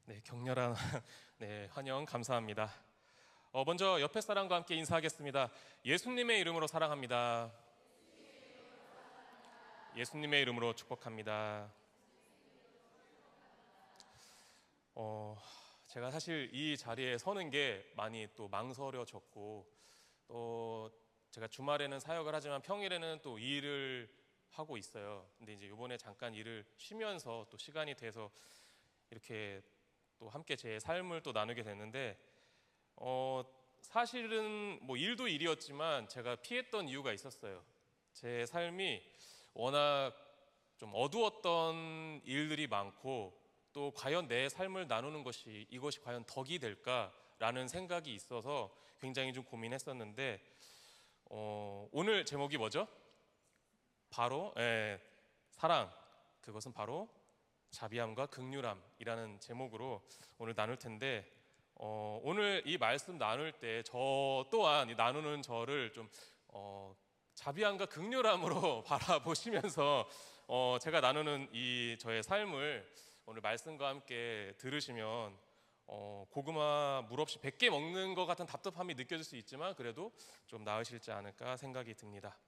네, 격렬한 네, 환영 감사합니다. 먼저 옆에 사람과 함께 인사하겠습니다. 예수님의 이름으로 사랑합니다. 예수님의 이름으로 축복합니다. 제가 사실 이 자리에 서는 게 많이 또 망설여졌고, 또 제가 주말에는 사역을 하지만 평일에는 또 일을 하고 있어요. 근데 이제 이번에 잠깐 일을 쉬면서 또 시간이 돼서 이렇게 또 함께 제 삶을 또 나누게 됐는데, 사실은 뭐 일도 일이었지만 제가 피했던 이유가 있었어요. 제 삶이 워낙 좀 어두웠던 일들이 많고, 또 과연 내 삶을 나누는 것이 이것이 과연 덕이 될까라는 생각이 있어서 굉장히 좀 고민했었는데, 오늘 제목이 뭐죠? 바로 사랑, 그것은 바로 자비함과 긍휼함이라는 제목으로 오늘 나눌 텐데, 오늘 이 말씀 나눌 때 저 또한 이 나누는 저를 좀 자비함과 긍휼함으로 바라보시면서 제가 나누는 이 저의 삶을 오늘 말씀과 함께 들으시면 고구마 물 없이 100개 먹는 것 같은 답답함이 느껴질 수 있지만 그래도 좀 나으실지 않을까 생각이 듭니다.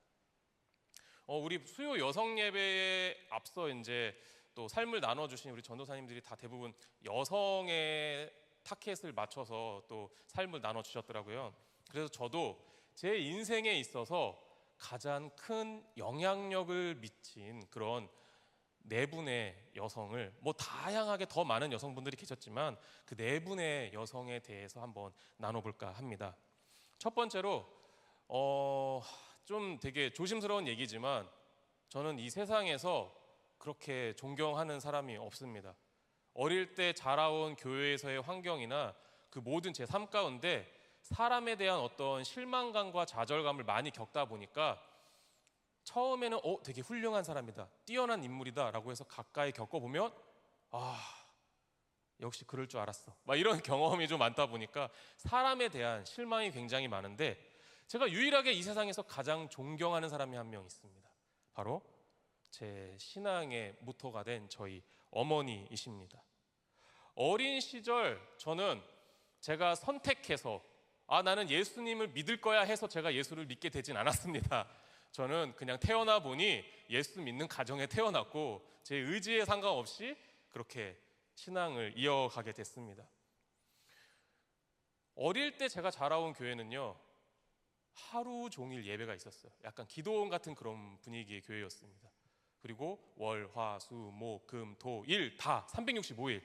우리 수요 여성 예배에 앞서 이제 또 삶을 나눠주신 우리 전도사님들이 다 대부분 여성의 타켓을 맞춰서 또 삶을 나눠주셨더라고요. 그래서 저도 제 인생에 있어서 가장 큰 영향력을 미친 그런 네 분의 여성을, 뭐 다양하게 더 많은 여성분들이 계셨지만 그 네 분의 여성에 대해서 한번 나눠볼까 합니다. 첫 번째로 좀 되게 조심스러운 얘기지만 저는 이 세상에서 그렇게 존경하는 사람이 없습니다. 어릴 때 자라온 교회에서의 환경이나 그 모든 제 삶 가운데 사람에 대한 어떤 실망감과 좌절감을 많이 겪다 보니까 처음에는 되게 훌륭한 사람이다, 뛰어난 인물이다 라고 해서 가까이 겪어보면 역시 그럴 줄 알았어, 막 이런 경험이 좀 많다 보니까 사람에 대한 실망이 굉장히 많은데, 제가 유일하게 이 세상에서 가장 존경하는 사람이 한 명 있습니다. 바로 제 신앙의 모토가 된 저희 어머니이십니다. 어린 시절 저는 제가 선택해서 나는 예수님을 믿을 거야 해서 제가 예수를 믿게 되진 않았습니다. 저는 그냥 태어나 보니 예수 믿는 가정에 태어났고 제 의지에 상관없이 그렇게 신앙을 이어가게 됐습니다. 어릴 때 제가 자라온 교회는요, 하루 종일 예배가 있었어요. 약간 기도원 같은 그런 분위기의 교회였습니다. 그리고 월, 화, 수, 목, 금, 토, 일 다 365일.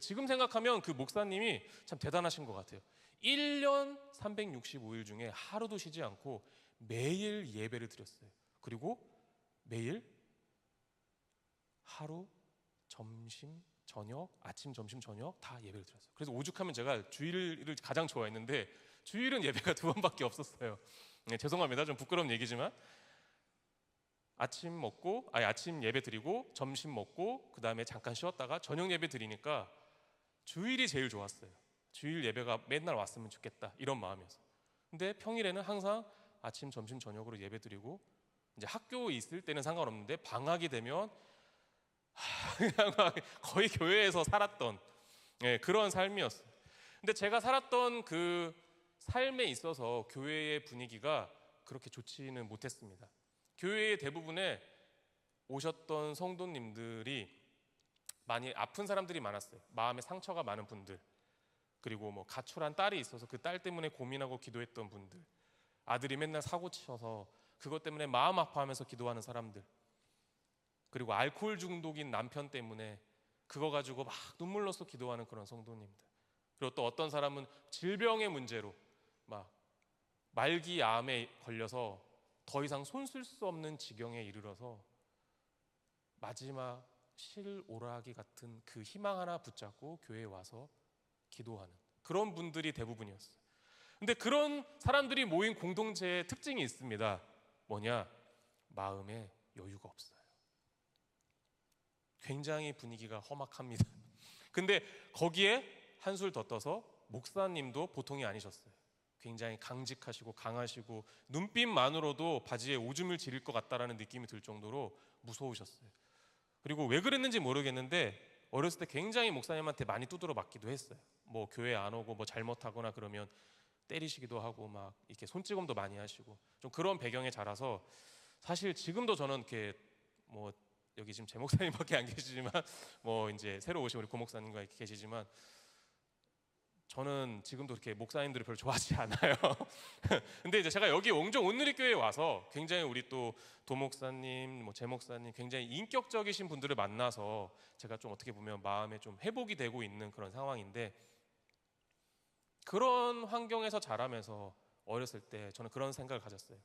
지금 생각하면 그 목사님이 참 대단하신 것 같아요. 1년 365일 중에 하루도 쉬지 않고 매일 예배를 드렸어요. 그리고 매일 하루, 점심, 저녁, 아침, 점심, 저녁 다 예배를 드렸어요. 그래서 오죽하면 제가 주일을 가장 좋아했는데 주일은 예배가 2번밖에 없었어요. 네, 죄송합니다. 좀 부끄러운 얘기지만 아침 예배 드리고 점심 먹고 그 다음에 잠깐 쉬었다가 저녁 예배 드리니까 주일이 제일 좋았어요. 주일 예배가 맨날 왔으면 좋겠다, 이런 마음이었어요. 근데 평일에는 항상 아침, 점심, 저녁으로 예배 드리고, 이제 학교에 있을 때는 상관없는데 방학이 되면 그냥 거의 교회에서 살았던 그런 삶이었어요. 근데 제가 살았던 그 삶에 있어서 교회의 분위기가 그렇게 좋지는 못했습니다. 교회의 대부분에 오셨던 성도님들이 많이 아픈 사람들이 많았어요. 마음에 상처가 많은 분들, 그리고 뭐 가출한 딸이 있어서 그 딸 때문에 고민하고 기도했던 분들, 아들이 맨날 사고 치셔서 그것 때문에 마음 아파하면서 기도하는 사람들, 그리고 알코올 중독인 남편 때문에 그거 가지고 막 눈물로써 기도하는 그런 성도님들, 그리고 또 어떤 사람은 질병의 문제로 막 말기 암에 걸려서 더 이상 손 쓸 수 없는 지경에 이르러서 마지막 실오라기 같은 그 희망 하나 붙잡고 교회에 와서 기도하는 그런 분들이 대부분이었어요. 근데 그런 사람들이 모인 공동체의 특징이 있습니다. 뭐냐? 마음에 여유가 없어요. 굉장히 분위기가 험악합니다. 근데 거기에 한술 더 떠서 목사님도 보통이 아니셨어요. 굉장히 강직하시고 강하시고 눈빛만으로도 바지에 오줌을 지릴 것 같다라는 느낌이 들 정도로 무서우셨어요. 그리고 왜 그랬는지 모르겠는데 어렸을 때 굉장히 목사님한테 많이 두드러 맞기도 했어요. 뭐 교회 안 오고 뭐 잘못하거나 그러면 때리시기도 하고 막 이렇게 손찌검도 많이 하시고 좀 그런 배경에 자라서 사실 지금도 저는 이렇게 뭐 여기 지금 제 목사님밖에 안 계시지만 뭐 이제 새로 오신 우리 고목사님과 이렇게 계시지만 저는 지금도 그렇게 목사님들을 별로 좋아하지 않아요. 근데 이제 제가 여기 옹정 온누리교회에 와서 굉장히 우리 또 도목사님, 뭐 제목사님 굉장히 인격적이신 분들을 만나서 제가 좀 어떻게 보면 마음에 좀 회복이 되고 있는 그런 상황인데, 그런 환경에서 자라면서 어렸을 때 저는 그런 생각을 가졌어요.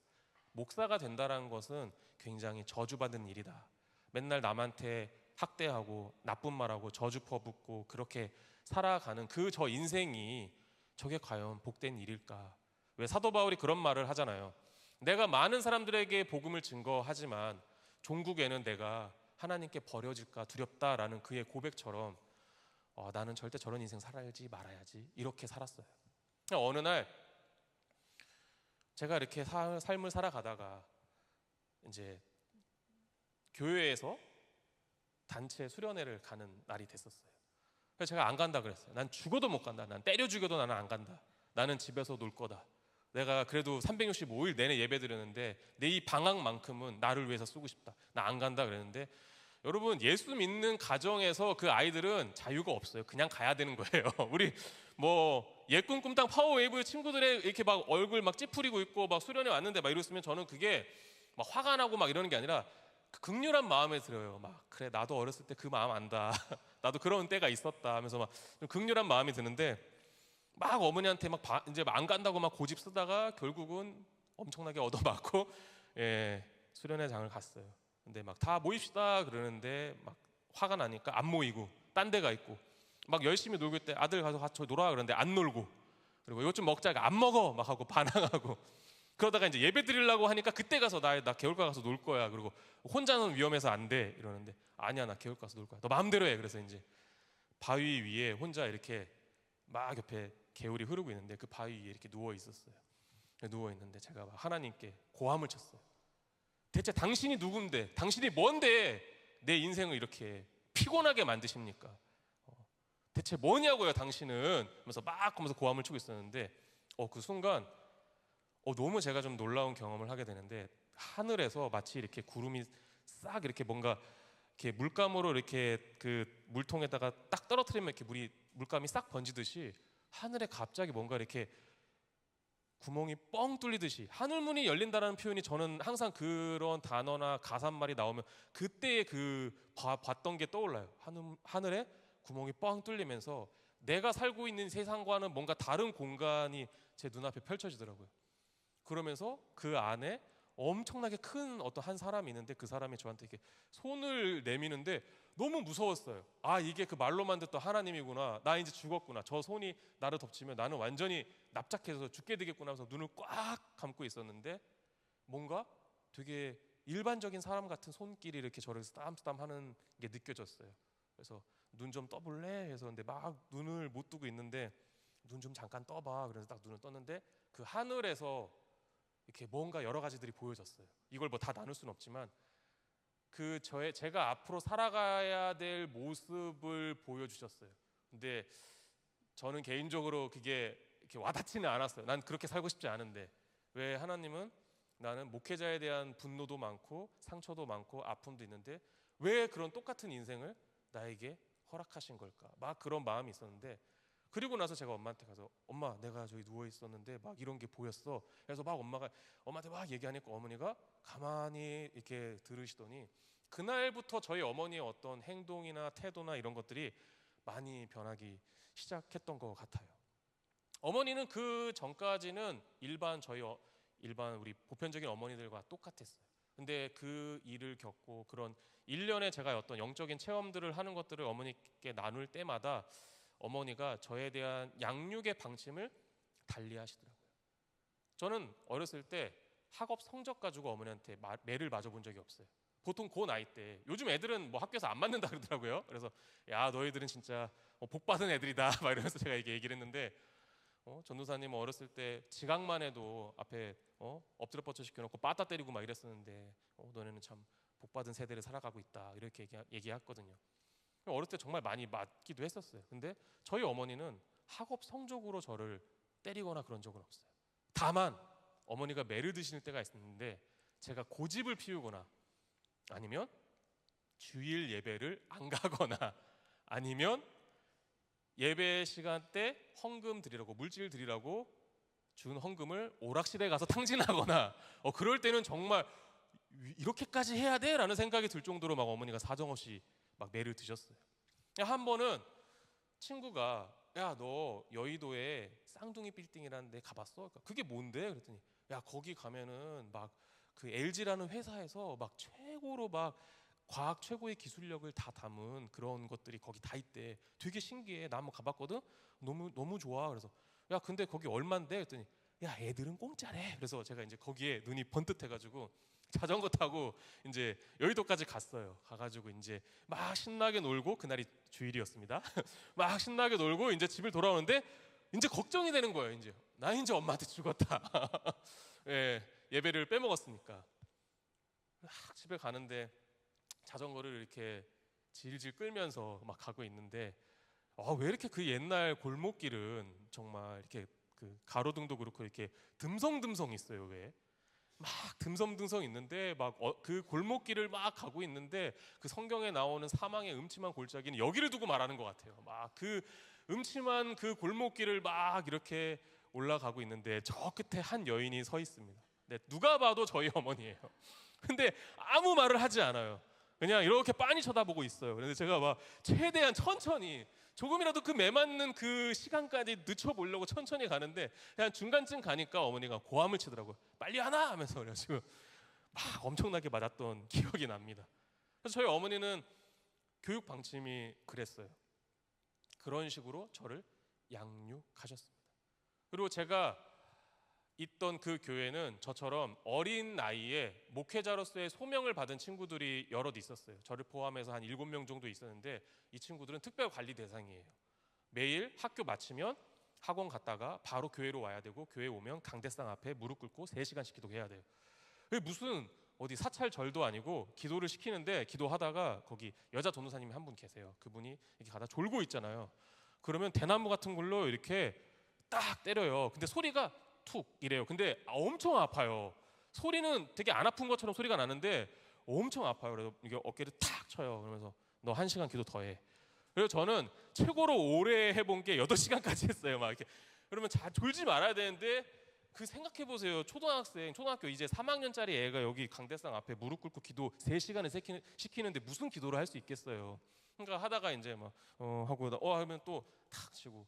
목사가 된다는 것은 굉장히 저주받은 일이다. 맨날 남한테 학대하고 나쁜 말하고 저주 퍼붓고 그렇게 살아가는 그 저 인생이 저게 과연 복된 일일까? 왜 사도 바울이 그런 말을 하잖아요. 내가 많은 사람들에게 복음을 증거하지만 종국에는 내가 하나님께 버려질까 두렵다라는 그의 고백처럼 나는 절대 저런 인생 살아야지 말아야지 이렇게 살았어요. 어느 날 제가 이렇게 삶을 살아가다가 이제 교회에서 단체 수련회를 가는 날이 됐었어요. 그래서 제가 안 간다 그랬어요. 난 죽어도 못 간다. 난 때려 죽여도 나는 안 간다. 나는 집에서 놀 거다. 내가 그래도 365일 내내 예배 드렸는데 내 이 방학만큼은 나를 위해서 쓰고 싶다. 나 안 간다 그랬는데, 여러분 예수 믿는 가정에서 그 아이들은 자유가 없어요. 그냥 가야 되는 거예요. 우리 뭐 예꿈 꿈땅 파워웨이브 친구들의 이렇게 막 얼굴 막 찌푸리고 있고 막 수련회 왔는데 막 이랬으면 저는 그게 막 화가 나고 막 이러는 게 아니라 극렬한 마음에 들어요. 막 그래 나도 어렸을 때 그 마음 안다. 나도 그런 때가 있었다 하면서 막 좀 극렬한 마음이 드는데, 막 어머니한테 막 이제 안 간다고 막 고집 쓰다가 결국은 엄청나게 얻어맞고 수련회 장을 갔어요. 근데 막 다 모입시다 그러는데 막 화가 나니까 안 모이고 딴 데가 있고, 막 열심히 놀고 있을 때 아들 가서 같이 놀아 그러는데 안 놀고, 그리고 이것 좀 먹자 안 먹어 막 하고 반항하고, 그러다가 이제 예배 드리려고 하니까 그때 가서 나 개울가 가서 놀 거야. 그리고 혼자는 위험해서 안 돼 이러는데, 아니야 나 개울가 가서 놀 거야. 너 마음대로 해. 그래서 이제 바위 위에 혼자 이렇게 막 옆에 개울이 흐르고 있는데 그 바위 위에 이렇게 누워 있었어요. 누워 있는데 제가 막 하나님께 고함을 쳤어요. 대체 당신이 누군데, 당신이 뭔데 내 인생을 이렇게 피곤하게 만드십니까? 대체 뭐냐고요 당신은, 하면서 막 하면서 고함을 치고 있었는데 그 순간 너무 제가 좀 놀라운 경험을 하게 되는데, 하늘에서 마치 이렇게 구름이 싹 이렇게 뭔가 이렇게 물감으로 이렇게 그 물통에다가 딱 떨어뜨리면 이렇게 물감이 싹 번지듯이 하늘에 갑자기 뭔가 이렇게 구멍이 뻥 뚫리듯이 하늘문이 열린다라는 표현이, 저는 항상 그런 단어나 가사말이 나오면 그때 봤던 게 떠올라요. 하늘에 구멍이 뻥 뚫리면서 내가 살고 있는 세상과는 뭔가 다른 공간이 제 눈앞에 펼쳐지더라고요. 그러면서 그 안에 엄청나게 큰 어떤 한 사람이 있는데 그 사람이 저한테 이렇게 손을 내미는데 너무 무서웠어요. 이게 그 말로만 듣던 하나님이구나. 나 이제 죽었구나. 저 손이 나를 덮치면 나는 완전히 납작해서 죽게 되겠구나 하면서 눈을 꽉 감고 있었는데, 뭔가 되게 일반적인 사람 같은 손길이 이렇게 저를 쓰담쓰담 하는 게 느껴졌어요. 그래서 눈 좀 떠볼래? 해서 근데 막 눈을 못 뜨고 있는데, 눈 좀 잠깐 떠봐. 그래서 딱 눈을 떴는데 그 하늘에서 이렇게 뭔가 여러 가지들이 보여졌어요. 이걸 뭐 다 나눌 수는 없지만 제가 앞으로 살아가야 될 모습을 보여주셨어요. 근데 저는 개인적으로 그게 이렇게 와닿지는 않았어요. 난 그렇게 살고 싶지 않은데, 왜 하나님은 나는 목회자에 대한 분노도 많고 상처도 많고 아픔도 있는데 왜 그런 똑같은 인생을 나에게 허락하신 걸까? 막 그런 마음이 있었는데, 그리고 나서 제가 엄마한테 가서 엄마 내가 저기 누워 있었는데 막 이런 게 보였어. 그래서 막 엄마한테 막 얘기하니까 어머니가 가만히 이렇게 들으시더니 그날부터 저희 어머니의 어떤 행동이나 태도나 이런 것들이 많이 변하기 시작했던 것 같아요. 어머니는 그 전까지는 일반 우리 보편적인 어머니들과 똑같았어요. 근데 그 일을 겪고 그런 일련의 제가 어떤 영적인 체험들을 하는 것들을 어머니께 나눌 때마다 어머니가 저에 대한 양육의 방침을 달리 하시더라고요. 저는 어렸을 때 학업 성적 가지고 어머니한테 매를 맞아본 적이 없어요. 보통 그 나이 때 요즘 애들은 뭐 학교에서 안 맞는다 그러더라고요. 그래서 야 너희들은 진짜 복 받은 애들이다 막 이러면서 제가 얘기를 했는데, 전도사님은 어렸을 때 지각만 해도 앞에 엎드려 뻗쳐 시켜놓고 빠따 때리고 막 이랬었는데 너네는 참 복 받은 세대를 살아가고 있다 이렇게 얘기했거든요. 어렸을 때 정말 많이 맞기도 했었어요. 근데 저희 어머니는 학업 성적으로 저를 때리거나 그런 적은 없어요. 다만 어머니가 매를 드시는 때가 있었는데 제가 고집을 피우거나 아니면 주일 예배를 안 가거나 아니면 예배 시간 때 헌금 드리라고, 물질 드리라고 준 헌금을 오락실에 가서 탕진하거나 그럴 때는 정말 이렇게까지 해야 돼? 라는 생각이 들 정도로 막 어머니가 사정없이 막 매를 드셨어요. 한 번은 친구가 야, 너 여의도에 쌍둥이 빌딩이라는 데 가봤어? 그러니까 그게 뭔데? 그랬더니 야, 거기 가면은 막 그 LG라는 회사에서 막 최고로 막 과학 최고의 기술력을 다 담은 그런 것들이 거기 다 있대. 되게 신기해. 나 한번 가봤거든. 너무 좋아. 그래서 야, 근데 거기 얼만데? 그랬더니 야, 애들은 공짜래. 그래서 제가 이제 거기에 눈이 번뜩해가지고 자전거 타고 이제 여의도까지 갔어요. 가가지고 이제 막 신나게 놀고, 그날이 주일이었습니다. 막 신나게 놀고 이제 집을 돌아오는데 이제 걱정이 되는 거예요. 이제 나 이제 엄마한테 죽었다. 예, 예배를 빼먹었으니까. 막 집에 가는데 자전거를 이렇게 질질 끌면서 막 가고 있는데 왜 이렇게 그 옛날 골목길은 정말 이렇게 그 가로등도 그렇고 이렇게 듬성듬성 있어요. 왜? 막 듬성듬성 있는데 막 그 골목길을 막 가고 있는데 그 성경에 나오는 사망의 음침한 골짜기는 여기를 두고 말하는 것 같아요. 막 그 음침한 그 골목길을 막 이렇게 올라가고 있는데 저 끝에 한 여인이 서 있습니다. 네, 누가 봐도 저희 어머니예요. 근데 아무 말을 하지 않아요. 그냥 이렇게 빤히 쳐다보고 있어요. 그런데 제가 막 최대한 천천히 조금이라도 그 매맞는 그 시간까지 늦춰보려고 천천히 가는데 그냥 중간쯤 가니까 어머니가 고함을 치더라고요. 빨리 하나 하면서. 그래가지고 막 엄청나게 맞았던 기억이 납니다. 그래서 저희 어머니는 교육 방침이 그랬어요. 그런 식으로 저를 양육하셨습니다. 그리고 제가 있던 그 교회는 저처럼 어린 나이에 목회자로서의 소명을 받은 친구들이 여럿 있었어요. 저를 포함해서 한 7명 정도 있었는데 이 친구들은 특별 관리 대상이에요. 매일 학교 마치면 학원 갔다가 바로 교회로 와야 되고, 교회 오면 강대상 앞에 무릎 꿇고 3시간씩 기도해야 돼요. 그게 무슨 어디 사찰절도 아니고 기도를 시키는데, 기도하다가 거기 여자 전도사님이 한 분 계세요. 그분이 이렇게 가다 졸고 있잖아요. 그러면 대나무 같은 걸로 이렇게 딱 때려요. 근데 소리가 툭 이래요. 근데 엄청 아파요. 소리는 되게 안 아픈 것처럼 소리가 나는데 엄청 아파요. 그래서 이게 어깨를 탁 쳐요. 그러면서 너 1시간 기도 더 해. 그래서 저는 최고로 오래 해본 게 8시간까지 했어요. 막 이렇게. 그러면 잘 졸지 말아야 되는데, 그 생각해 보세요. 초등학교 이제 3학년짜리 애가 여기 강대상 앞에 무릎 꿇고 기도 3시간을 시키는데 무슨 기도를 할 수 있겠어요. 그러니까 하다가 이제 막 하고 하면 또 탁 치고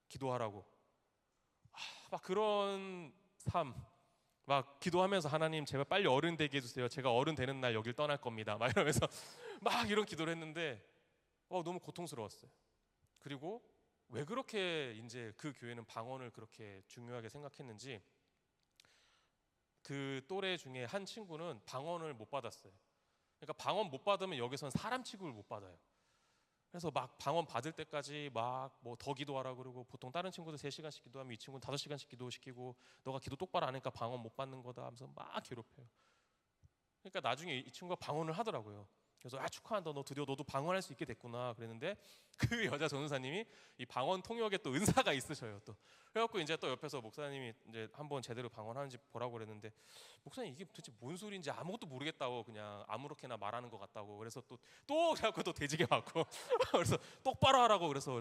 기도하라고. 막 그런 삶, 막 기도하면서 하나님 제발 빨리 어른 되게 해주세요. 제가 어른 되는 날 여길 떠날 겁니다. 막 이러면서 막 이런 기도를 했는데 너무 고통스러웠어요. 그리고 왜 그렇게 이제 그 교회는 방언을 그렇게 중요하게 생각했는지, 그 또래 중에 한 친구는 방언을 못 받았어요. 그러니까 방언 못 받으면 여기서는 사람 취급을 못 받아요. 그래서 막 방언 받을 때까지 막 뭐 더 기도하라 그러고, 보통 다른 친구들 3시간씩 기도하면 이 친구는 5시간씩 기도시키고, 너가 기도 똑바로 안 하니까 방언 못 받는 거다 하면서 막 괴롭혀요. 그러니까 나중에 이 친구가 방언을 하더라고요. 그래서 축하한다, 너 드디어 너도 방언할 수 있게 됐구나 그랬는데, 그 여자 전도사님이 이 방언 통역에 또 은사가 있으셔요. 또 그래갖고 이제 또 옆에서 목사님이 이제 한번 제대로 방언하는지 보라고 그랬는데, 목사님 이게 도대체 뭔 소리인지 아무것도 모르겠다고 그냥 아무렇게나 말하는 것 같다고. 그래서 또 그래갖고 또 대지게 맞고 그래서 똑바로 하라고. 그래서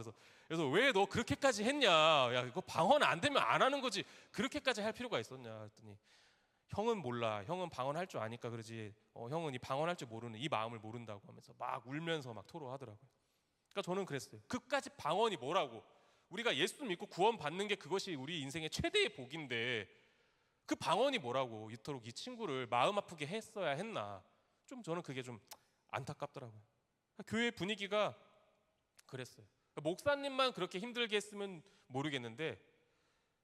왜 너 그렇게까지 했냐, 야 이거 방언 안 되면 안 하는 거지 그렇게까지 할 필요가 있었냐 했더니, 형은 몰라, 형은 방언할 줄 아니까 그러지, 형은 이 방언할 줄 모르는 이 마음을 모른다고 하면서 막 울면서 막 토로하더라고요. 그러니까 저는 그랬어요. 그까지 방언이 뭐라고, 우리가 예수 믿고 구원 받는 게 그것이 우리 인생의 최대의 복인데 그 방언이 뭐라고 이토록 이 친구를 마음 아프게 했어야 했나. 좀 저는 그게 좀 안타깝더라고요. 교회 분위기가 그랬어요. 목사님만 그렇게 힘들게 했으면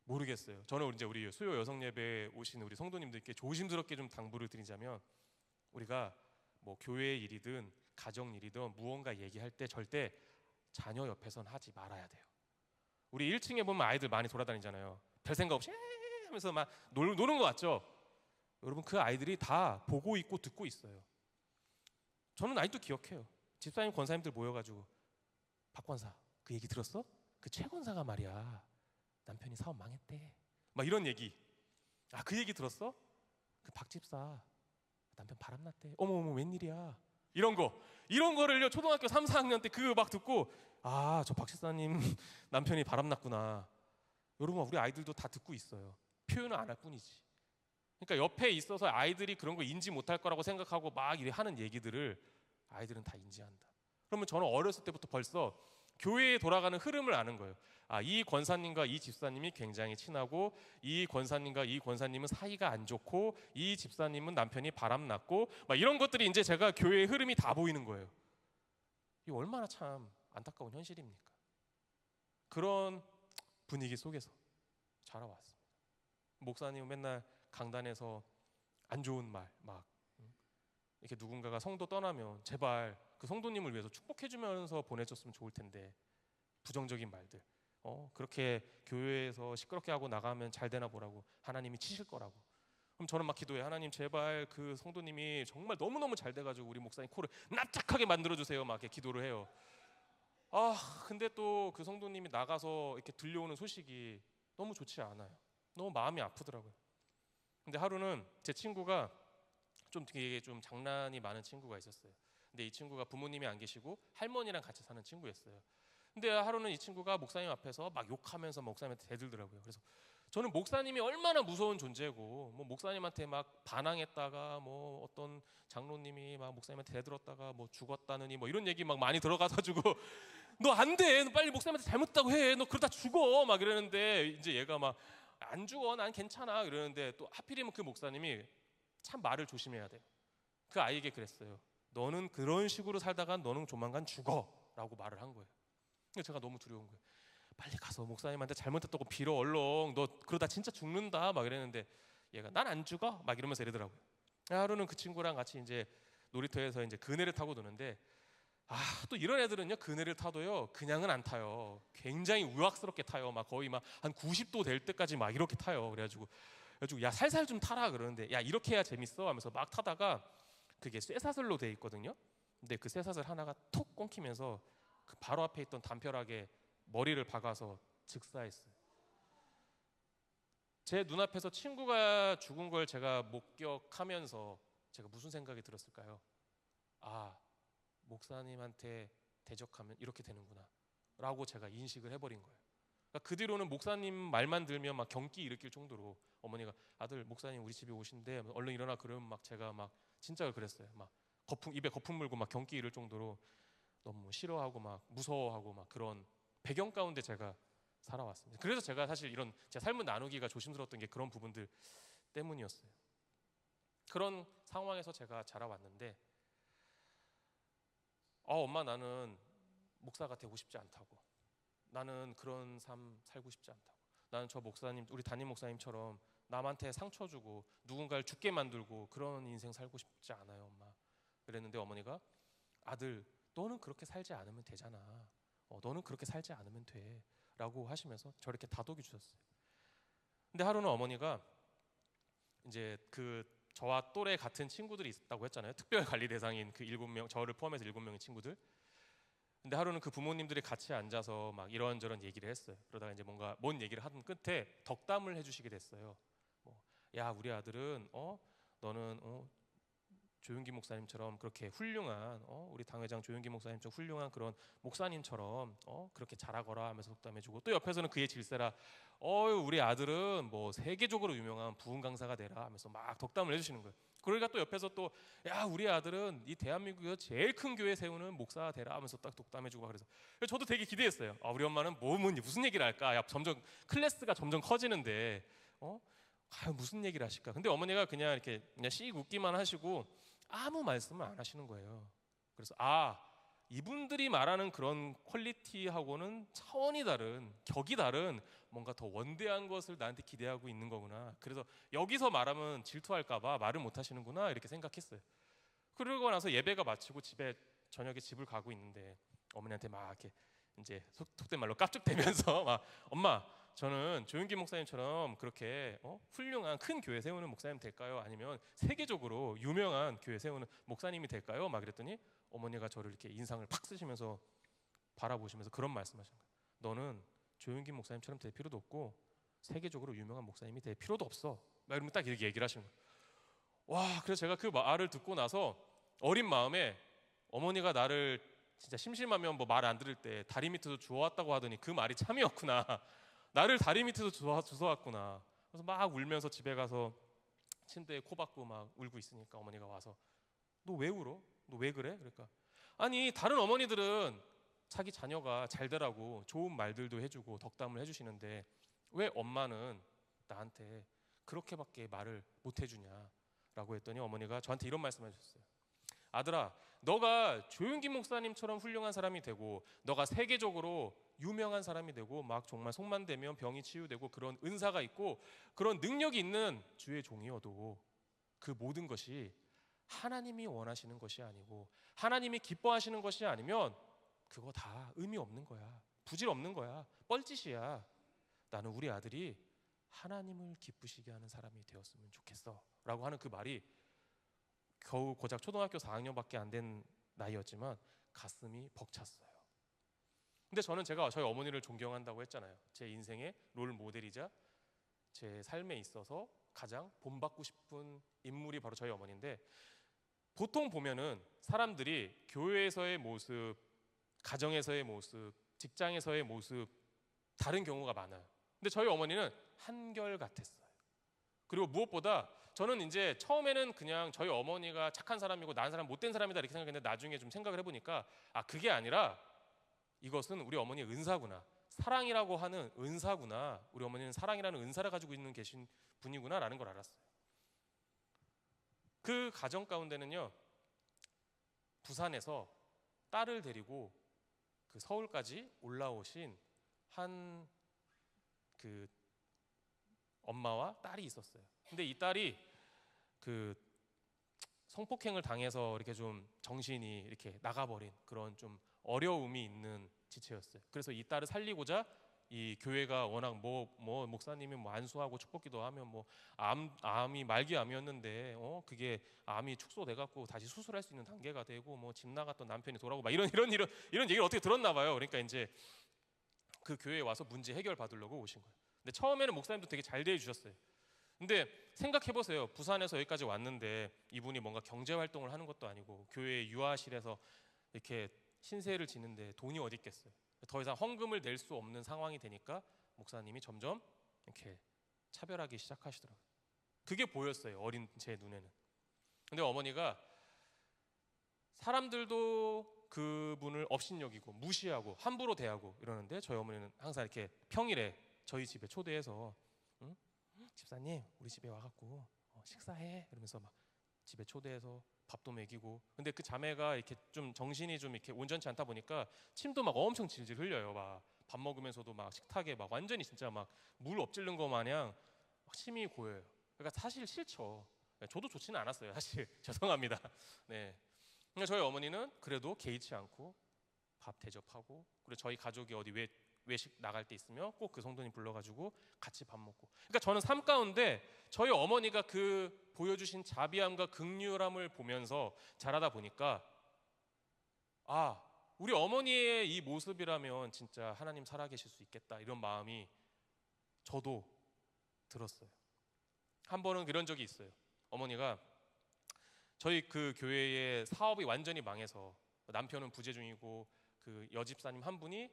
모르겠어요. 저는 이제 우리 수요 여성 예배에 오신 우리 성도님들께 조심스럽게 좀 당부를 드리자면, 우리가 뭐 교회 일이든 가정 일이든 무언가 얘기할 때 절대 자녀 옆에선 하지 말아야 돼요. 우리 1층에 보면 아이들 많이 돌아다니잖아요. 별 생각 없이 하면서 막 노는 거 같죠? 여러분, 그 아이들이 다 보고 있고 듣고 있어요. 저는 아직도 기억해요. 집사님 권사님들 모여가지고 박 권사 그 얘기 들었어? 그 최 권사가 말이야 남편이 사업 망했대 막 이런 얘기. 아 그 얘기 들었어? 그 박 집사 남편 바람났대. 어머 웬일이야. 이런 거를요 초등학교 3, 4학년 때 그거 막 듣고 아 저 박 집사님 남편이 바람났구나. 여러분 우리 아이들도 다 듣고 있어요. 표현을 안 할 뿐이지. 그러니까 옆에 있어서 아이들이 그런 거 인지 못할 거라고 생각하고 막 이래 하는 얘기들을 아이들은 다 인지한다. 그러면 저는 어렸을 때부터 벌써 교회에 돌아가는 흐름을 아는 거예요. 아, 이 권사님과 이 집사님이 굉장히 친하고 이 권사님과 이 권사님은 사이가 안 좋고 이 집사님은 남편이 바람났고 막 이런 것들이 이제 제가 교회의 흐름이 다 보이는 거예요. 이 얼마나 참 안타까운 현실입니까? 그런 분위기 속에서 자라왔습니다. 목사님은 맨날 강단에서 안 좋은 말 막 이렇게 누군가가 성도 떠나면 제발 그 성도님을 위해서 축복해주면서 보내줬으면 좋을 텐데 부정적인 말들 그렇게 교회에서 시끄럽게 하고 나가면 잘 되나 보라고 하나님이 치실 거라고. 그럼 저는 막 기도해. 하나님 제발 그 성도님이 정말 너무너무 잘 돼가지고 우리 목사님 코를 납작하게 만들어주세요 막 이렇게 기도를 해요. 아 근데 또 그 성도님이 나가서 이렇게 들려오는 소식이 너무 좋지 않아요. 너무 마음이 아프더라고요. 근데 하루는 제 친구가 좀 되게 좀 장난이 많은 친구가 있었어요. 근데 이 친구가 부모님이 안 계시고 할머니랑 같이 사는 친구였어요. 근데 하루는 이 친구가 목사님 앞에서 막 욕하면서 목사님한테 대들더라고요. 그래서 저는 목사님이 얼마나 무서운 존재고 뭐 목사님한테 막 반항했다가 뭐 어떤 장로님이 막 목사님한테 대들었다가 뭐 죽었다느니 뭐 이런 얘기 막 많이 들어가가지고 너 안 돼, 너 빨리 목사님한테 잘못했다고 해, 너 그러다 죽어 막 이러는데 이제 얘가 막 안 죽어, 난 괜찮아 이러는데 또 하필이면 그 목사님이 참 말을 조심해야 돼요. 그 아이에게 그랬어요. 너는 그런 식으로 살다가 너는 조만간 죽어라고 말을 한 거예요. 근데 제가 너무 두려운 거예요. 빨리 가서 목사님한테 잘못했다고 빌어 얼렁, 너 그러다 진짜 죽는다 막 이랬는데 얘가 난 안 죽어 막 이러면서 이러더라고요. 하루는 그 친구랑 같이 이제 놀이터에서 이제 그네를 타고 노는데 또 이런 애들은요 그네를 타도요 그냥은 안 타요. 굉장히 우악스럽게 타요. 막 거의 막 한 90도 될 때까지 막 이렇게 타요. 그래가지고 야 살살 좀 타라 그러는데 야 이렇게 해야 재밌어 하면서 막 타다가 그게 쇠사슬로 돼 있거든요. 근데 그 쇠사슬 하나가 톡 끊기면서 그 바로 앞에 있던 담벼락에 머리를 박아서 즉사했어요. 제 눈앞에서 친구가 죽은 걸 제가 목격하면서 제가 무슨 생각이 들었을까요? 아, 목사님한테 대적하면 이렇게 되는구나 라고 제가 인식을 해버린 거예요. 그러니까 그 뒤로는 목사님 말만 들면 막 경기 일으킬 정도로 어머니가 아들 목사님 우리 집에 오신대 얼른 일어나 그러면 막 제가 막 진짜 그랬어요. 막 입에 거품 물고 막 경기 이를 정도로 너무 싫어하고 막 무서워하고 막 그런 배경 가운데 제가 살아왔습니다. 그래서 제가 사실 이런 제 삶을 나누기가 조심스러웠던 게 그런 부분들 때문이었어요. 그런 상황에서 제가 자라왔는데 엄마 나는 목사가 되고 싶지 않다고, 나는 그런 삶 살고 싶지 않다고, 나는 저 목사님 우리 담임 목사님처럼 남한테 상처 주고 누군가를 죽게 만들고 그런 인생 살고 싶지 않아요 엄마. 그랬는데 어머니가 아들 너는 그렇게 살지 않으면 되잖아. 너는 그렇게 살지 않으면 돼 라고 하시면서 저렇게 다독여 주셨어요. 근데 하루는 어머니가 이제 그 저와 또래 같은 친구들이 있다고 했잖아요. 특별 관리 대상인 그 7명, 저를 포함해서 7명의 친구들. 근데 하루는 그 부모님들이 같이 앉아서 막 이런저런 얘기를 했어요. 그러다가 이제 뭔가 뭔 얘기를 하던 끝에 덕담을 해주시게 됐어요. 야 우리 아들은 너는 조윤기 목사님처럼 그렇게 훌륭한 우리 당회장 조윤기 목사님처럼 훌륭한 그런 목사님처럼 그렇게 잘하거라 하면서 덕담해주고 또 옆에서는 그의 질세라 우리 아들은 뭐 세계적으로 유명한 부흥 강사가 되라 하면서 막 덕담을 해주시는 거예요. 그러니까 또 옆에서 또 야 우리 아들은 이 대한민국에서 제일 큰 교회 세우는 목사가 되라 하면서 딱 덕담해주고 그래서 저도 되게 기대했어요. 우리 엄마는 무슨 얘기를 할까? 야 점점 클래스가 점점 커지는데 무슨 얘기를 하실까? 근데 어머니가 그냥 이렇게 그냥 씩 웃기만 하시고 아무 말씀을 안 하시는 거예요. 그래서 이분들이 말하는 그런 퀄리티하고는 차원이 다른, 격이 다른 뭔가 더 원대한 것을 나한테 기대하고 있는 거구나. 그래서 여기서 말하면 질투할까 봐 말을 못 하시는구나 이렇게 생각했어요. 그러고 나서 예배가 마치고 저녁에 집을 가고 있는데 어머니한테 막 이렇게 이제 속된 말로 깝죽대면서 막 엄마 저는 조윤기 목사님처럼 그렇게 훌륭한 큰 교회 세우는 목사님 될까요? 아니면 세계적으로 유명한 교회 세우는 목사님이 될까요? 막 그랬더니 어머니가 저를 이렇게 인상을 팍 쓰시면서 바라보시면서 그런 말씀하신 거예요. 너는 조용긴 목사님처럼 될 필요도 없고 세계적으로 유명한 목사님이 될 필요도 없어. 막 이러면 딱 이렇게 얘기를 하시는 거예요. 와, 그래서 제가 그 말을 듣고 나서 어린 마음에 어머니가 나를 진짜 심심하면 뭐 말 안 들을 때 다리 밑에서 주워왔다고 하더니 그 말이 참이었구나. 나를 다리 밑에서 주워왔구나. 그래서 막 울면서 집에 가서 침대에 코 박고 막 울고 있으니까 어머니가 와서 너 왜 울어? 너 왜 그래? 그러니까 아니 다른 어머니들은 자기 자녀가 잘 되라고 좋은 말들도 해주고 덕담을 해주시는데 왜 엄마는 나한테 그렇게밖에 말을 못 해주냐라고 했더니 어머니가 저한테 이런 말씀을 해주셨어요. 아들아, 너가 조용기 목사님처럼 훌륭한 사람이 되고 너가 세계적으로 유명한 사람이 되고 막 정말 손만 대면 병이 치유되고 그런 은사가 있고 그런 능력이 있는 주의 종이어도 그 모든 것이 하나님이 원하시는 것이 아니고 하나님이 기뻐하시는 것이 아니면 그거 다 의미 없는 거야. 부질 없는 거야. 뻘짓이야. 나는 우리 아들이 하나님을 기쁘시게 하는 사람이 되었으면 좋겠어 라고 하는 그 말이 겨우 고작 초등학교 4학년밖에 안 된 나이였지만 가슴이 벅찼어요. 근데 저는 제가 저희 어머니를 존경한다고 했잖아요. 제 인생의 롤 모델이자 제 삶에 있어서 가장 본받고 싶은 인물이 바로 저희 어머니인데 보통 보면은 사람들이 교회에서의 모습, 가정에서의 모습, 직장에서의 모습 다른 경우가 많아요. 근데 저희 어머니는 한결같았어요. 그리고 무엇보다 저는 이제 처음에는 그냥 저희 어머니가 착한 사람이고 난 사람 못된 사람이다 이렇게 생각했는데 나중에 좀 생각을 해보니까 아 그게 아니라 이것은 우리 어머니의 은사구나. 사랑이라고 하는 은사구나. 우리 어머니는 사랑이라는 은사를 가지고 있는 계신 분이구나라는 걸 알았어요. 그 가정 가운데는요. 부산에서 딸을 데리고 그 서울까지 올라오신 한 그 엄마와 딸이 있었어요. 근데 이 딸이 그 성폭행을 당해서 이렇게 좀 정신이 이렇게 나가버린 그런 좀 어려움이 있는 지체였어요. 그래서 이 딸을 살리고자 이 교회가 워낙 뭐 목사님이 뭐 안수하고 축복기도 하면 뭐 암이 말기암이었는데 그게 암이 축소돼 갖고 다시 수술할 수 있는 단계가 되고 뭐 집 나갔던 남편이 돌아오고 막 이런 얘기를 어떻게 들었나 봐요. 그러니까 이제 그 교회에 와서 문제 해결 받으려고 오신 거예요. 근데 처음에는 목사님도 되게 잘 대해 주셨어요. 근데 생각해 보세요. 부산에서 여기까지 왔는데 이분이 뭔가 경제 활동을 하는 것도 아니고 교회 유아실에서 이렇게 신세를 지는데 돈이 어디 있겠어요. 더 이상 헌금을 낼 수 없는 상황이 되니까 목사님이 점점 이렇게 차별하기 시작하시더라고요. 그게 보였어요. 어린 제 눈에는. 근데 어머니가 사람들도 그분을 업신여기고 무시하고 함부로 대하고 이러는데 저희 어머니는 항상 이렇게 평일에 저희 집에 초대해서 응? 집사님 우리 집에 와갖고 식사해 이러면서 막 집에 초대해서 밥도 먹이고. 근데 그 자매가 이렇게 좀 정신이 좀 이렇게 온전치 않다 보니까 침도 막 엄청 질질 흘려요. 막 밥 먹으면서도 막 식탁에 막 완전히 진짜 막 물 엎질른 거 마냥 막 침이 고여요. 그러니까 사실 싫죠. 저도 좋지는 않았어요. 사실 죄송합니다. 네. 그러니까 저희 어머니는 그래도 개의치 않고 밥 대접하고 그리고 저희 가족이 어디 외식 나갈 때 있으면 꼭 그 성도님 불러가지고 같이 밥 먹고. 그러니까 저는 삶 가운데 저희 어머니가 그 보여주신 자비함과 긍휼함을 보면서 자라다 보니까 아 우리 어머니의 이 모습이라면 진짜 하나님 살아계실 수 있겠다 이런 마음이 저도 들었어요. 한 번은 이런 적이 있어요. 어머니가 저희 그 교회의 사업이 완전히 망해서 남편은 부재 중이고 그 여집사님 한 분이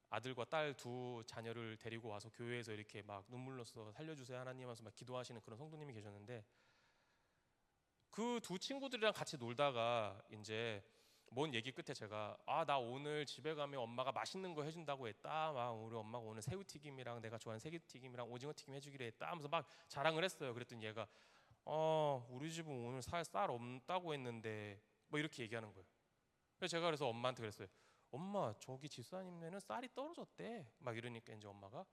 아들과 딸 두 자녀를 데리고 와서 교회에서 이렇게 막 눈물로써 살려주세요 하나님 하면서 막 기도하시는 그런 성도님이 계셨는데 그 두 친구들이랑 같이 놀다가 이제 뭔 얘기 끝에 제가 나 오늘 집에 가면 엄마가 맛있는 거 해준다고 했다. 막 우리 엄마가 오늘 새우튀김이랑 내가 좋아하는 새우튀김이랑 오징어튀김 해주기로 했다 하면서 막 자랑을 했어요. 그랬더니 얘가 우리 집은 오늘 쌀 없다고 했는데 뭐 이렇게 얘기하는 거예요. 그래서 엄마한테 그랬어요. 엄마 저기 집사님네는 쌀이 떨어졌대. 막 이러니까 이제 엄마가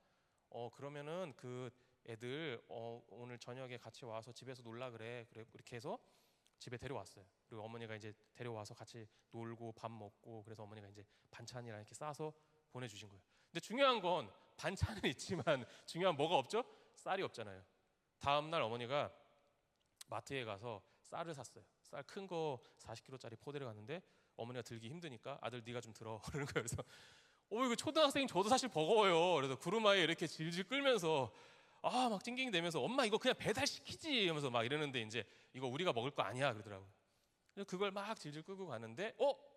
그러면은 그 애들 오늘 저녁에 같이 와서 집에서 놀라 그래. 그렇게 해서 집에 데려왔어요. 그리고 어머니가 이제 데려와서 같이 놀고 밥 먹고 그래서 어머니가 이제 반찬이랑 이렇게 싸서 보내주신 거예요. 근데 중요한 건 반찬은 있지만 중요한 뭐가 없죠? 쌀이 없잖아요. 다음 날 어머니가 마트에 가서 쌀을 샀어요. 쌀 큰 거 40kg짜리 포대를 갔는데 어머니가 들기 힘드니까 아들 네가 좀 들어 그러는 거예요. 그래서 이거 초등학생 저도 사실 버거워요. 그래서 구루마에 이렇게 질질 끌면서 막 찡찡이 대면서 엄마 이거 그냥 배달시키지 하면서 막 이러는데 이제 이거 우리가 먹을 거 아니야 그러더라고요. 그래서 그걸 막 질질 끌고 가는데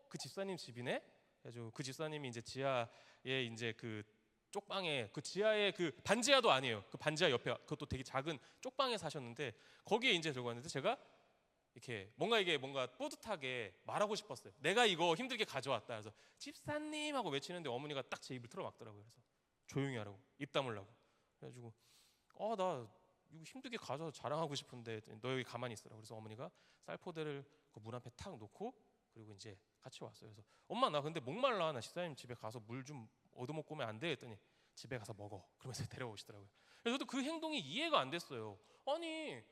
그 집사님 집이네. 그래서 그 집사님이 이제 지하에 이제 그 쪽방에 그 지하에 그 반지하도 아니에요. 그 반지하 옆에 그것도 되게 작은 쪽방에 사셨는데 거기에 이제 들어갔는데 제가 이렇게 뭔가 뿌듯하게 말하고 싶었어요. 내가 이거 힘들게 가져왔다. 그래서 집사님 하고 외치는데 어머니가 딱 제 입을 틀어막더라고요. 그래서 조용히 하라고, 입 다물라고. 그래가지고 나 이거 힘들게 가져와서 자랑하고 싶은데 너 여기 가만히 있어라. 그래서 어머니가 쌀포대를 그 문 앞에 탁 놓고 그리고 이제 같이 왔어요. 그래서 엄마 나 근데 목말라. 나 집사님 집에 가서 물 좀 얻어먹고 오면 안 돼? 했더니 집에 가서 먹어. 그러면서 데려오시더라고요. 그래서 저도 그 행동이 이해가 안 됐어요. 아니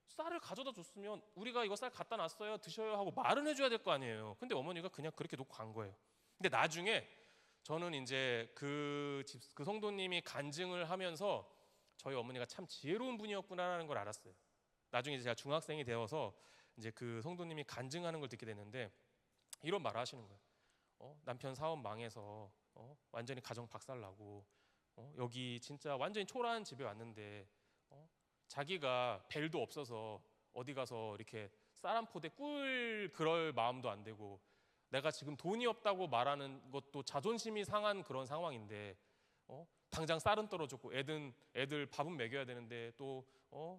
쌀을 가져다 줬으면 우리가 이거 쌀 갖다 놨어요 드셔요 하고 말은 해줘야 될 거 아니에요. 근데 어머니가 그냥 그렇게 놓고 간 거예요. 근데 나중에 저는 이제 그 성도님이 간증을 하면서 저희 어머니가 참 지혜로운 분이었구나라는 걸 알았어요. 나중에 제가 중학생이 되어서 이제 그 성도님이 간증하는 걸 듣게 됐는데 이런 말을 하시는 거예요. 남편 사업 망해서 완전히 가정 박살나고 여기 진짜 완전히 초라한 집에 왔는데 자기가 벨도 없어서 어디 가서 이렇게 쌀 한 포대 꿀 그럴 마음도 안 되고 내가 지금 돈이 없다고 말하는 것도 자존심이 상한 그런 상황인데 당장 쌀은 떨어졌고 애들 밥은 먹여야 되는데 또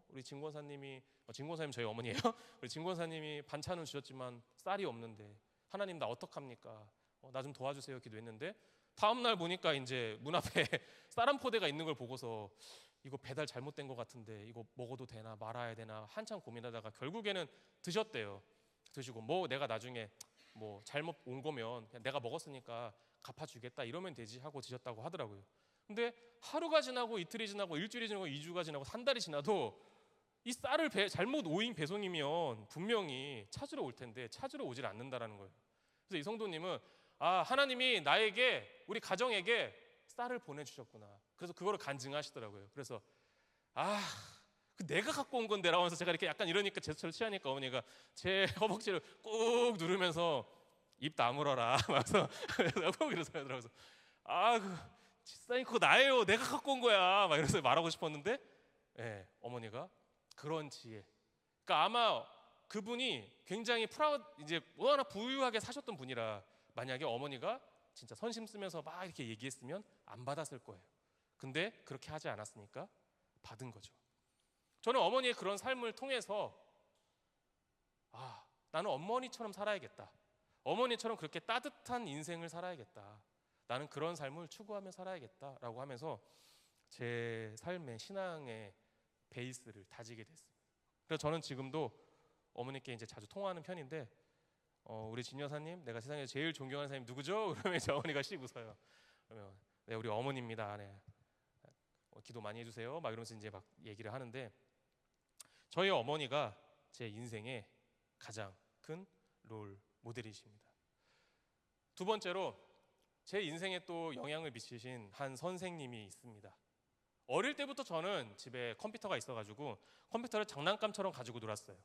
우리 진 권사님이 진 권사님 저희 어머니예요. 우리 진 권사님이 반찬은 주셨지만 쌀이 없는데 하나님 나 어떡합니까? 나 좀 도와주세요 기도했는데 다음 날 보니까 이제 문 앞에 쌀 한 포대가 있는 걸 보고서 이거 배달 잘못된 것 같은데 이거 먹어도 되나 말아야 되나 한참 고민하다가 결국에는 드셨대요. 드시고 내가 나중에 잘못 온 거면 그냥 내가 먹었으니까 갚아주겠다 이러면 되지 하고 드셨다고 하더라고요. 근데 하루가 지나고 이틀이 지나고 일주일이 지나고 2주가 지나고 3달이 지나도 이 쌀을 잘못 오인 배송이면 분명히 찾으러 올 텐데 찾으러 오질 않는다라는 거예요. 그래서 이 성도님은 하나님이 나에게 우리 가정에게 쌀을 보내주셨구나. 그래서 그거를 간증하시더라고요. 그래서 내가 갖고 온 건데라고 하면서 제가 이렇게 약간 이러니까 제스처를 취하니까 어머니가 제 허벅지를 꾹 누르면서 입 다물어라 막서 꼭 이러더라고요. 그래서 집사님 그거 나예요. 내가 갖고 온 거야. 막 이러면서 말하고 싶었는데 어머니가 그런 지혜. 그러니까 아마 그분이 굉장히 이제 워낙 부유하게 사셨던 분이라 만약에 어머니가 진짜 선심 쓰면서 막 이렇게 얘기했으면 안 받았을 거예요. 근데 그렇게 하지 않았으니까 받은 거죠. 저는 어머니의 그런 삶을 통해서 나는 어머니처럼 살아야겠다. 어머니처럼 그렇게 따뜻한 인생을 살아야겠다. 나는 그런 삶을 추구하며 살아야겠다라고 하면서 제 삶의 신앙의 베이스를 다지게 됐습니다. 그래서 저는 지금도 어머니께 이제 자주 통화하는 편인데 우리 진 여사님 내가 세상에서 제일 존경하는 사람이 누구죠? 그러면 이제 어머니가 씩 웃어요. 그러면 네 우리 어머니입니다. 네. 기도 많이 해주세요. 막 이러면서 이제 막 얘기를 하는데 저희 어머니가 제 인생의 가장 큰 롤 모델이십니다. 두 번째로 제 인생에 또 영향을 미치신 한 선생님이 있습니다. 어릴 때부터 저는 집에 컴퓨터가 있어가지고 컴퓨터를 장난감처럼 가지고 놀았어요.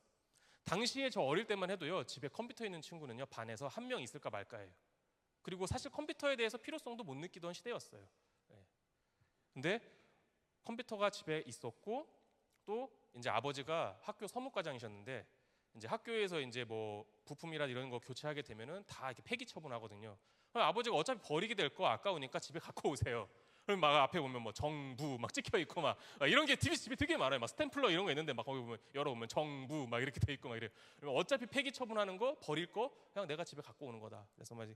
당시에 저 어릴 때만 해도요 집에 컴퓨터 있는 친구는요 반에서 한 명 있을까 말까예요. 그리고 사실 컴퓨터에 대해서 필요성도 못 느끼던 시대였어요. 근데 컴퓨터가 집에 있었고 또 이제 아버지가 학교 서무과장이셨는데 이제 학교에서 이제 부품이라 이런 거 교체하게 되면은 다 이렇게 폐기 처분하거든요. 아버지가 어차피 버리게 될 거 아까우니까 집에 갖고 오세요. 그럼 막 앞에 보면 정부 막 찍혀 있고 막 이런 게 집에 되게 많아요. 막 스탬플러 이런 거 있는데 막 거기 보면 열어보면 정부 막 이렇게 돼 있고 막 이래요. 어차피 폐기 처분하는 거 버릴 거 그냥 내가 집에 갖고 오는 거다. 그래서 막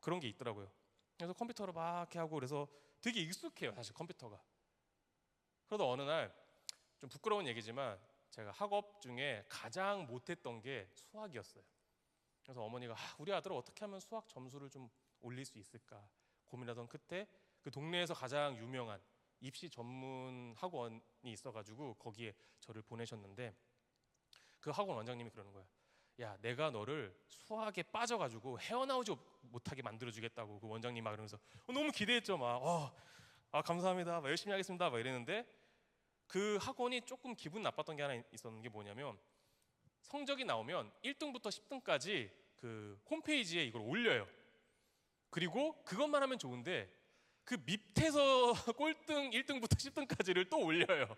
그런 게 있더라고요. 그래서 컴퓨터로 막 이렇게 하고 그래서 되게 익숙해요 사실 컴퓨터가. 그러다 어느 날 좀 부끄러운 얘기지만 제가 학업 중에 가장 못했던 게 수학이었어요. 그래서 어머니가 우리 아들을 어떻게 하면 수학 점수를 좀 올릴 수 있을까 고민하던 끝에 그 동네에서 가장 유명한 입시 전문 학원이 있어가지고 거기에 저를 보내셨는데 그 학원 원장님이 그러는 거야. 야 내가 너를 수학에 빠져가지고 헤어나오지 못하게 만들어주겠다고 그 원장님 막 그러면서 너무 기대했죠. 막 감사합니다 막 열심히 하겠습니다 막 이랬는데 그 학원이 조금 기분 나빴던 게 하나 있었는 게 뭐냐면 성적이 나오면 1등부터 10등까지 그 홈페이지에 이걸 올려요. 그리고 그것만 하면 좋은데 그 밑에서 꼴등 1등부터 10등까지를 또 올려요.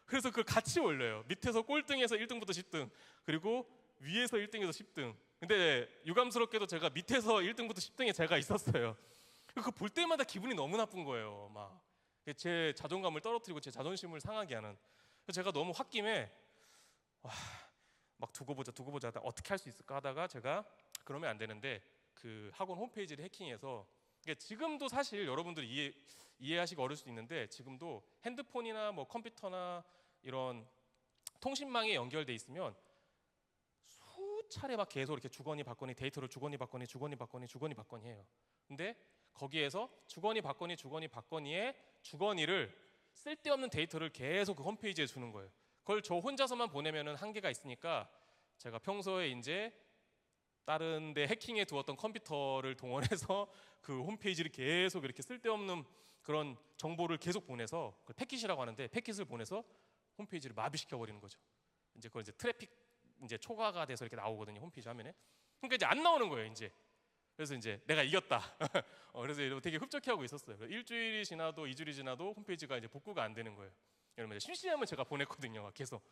그래서 그걸 같이 올려요. 밑에서 꼴등에서 1등부터 10등, 그리고 위에서 1등에서 10등. 근데 유감스럽게도 제가 밑에서 1등부터 10등에 제가 있었어요. 그거 볼 때마다 기분이 너무 나쁜 거예요. 막 제 자존감을 떨어뜨리고 제 자존심을 상하게 하는. 그래서 제가 너무 홧김에 막 두고 보자 하다가 어떻게 할 수 있을까 하다가 제가 그러면 안 되는데 그 학원 홈페이지를 해킹해서, 지금도 사실 여러분들이 이해하시기 어려울 수도 있는데 지금도 핸드폰이나 뭐 컴퓨터나 이런 통신망에 연결돼 있으면 수차례 막 계속 이렇게 주거니 받거니 데이터를 주거니 받거니 해요. 근데 거기에서 주거니 받거니의 주거니를 쓸데없는 데이터를 계속 그 홈페이지에 주는 거예요. 그걸 저 혼자서만 보내면은 한계가 있으니까 제가 평소에 이제 다른 데 해킹해 두었던 컴퓨터를 동원해서 그 홈페이지를 계속 이렇게 쓸데없는 그런 정보를 계속 보내서, 그 패킷이라고 하는데 패킷을 보내서 홈페이지를 마비시켜 버리는 거죠. 이제 그걸 이제 트래픽 이제 초과가 돼서 이렇게 나오거든요, 홈페이지 화면에. 그러니까 이제 안 나오는 거예요, 이제. 그래서 이제 내가 이겼다. 그래서 되게 흡족해하고 있었어요. 일주일이 지나도 2주일이 지나도 홈페이지가 이제 복구가 안 되는 거예요. 여러분 심심하면 제가 보냈거든요, 계속.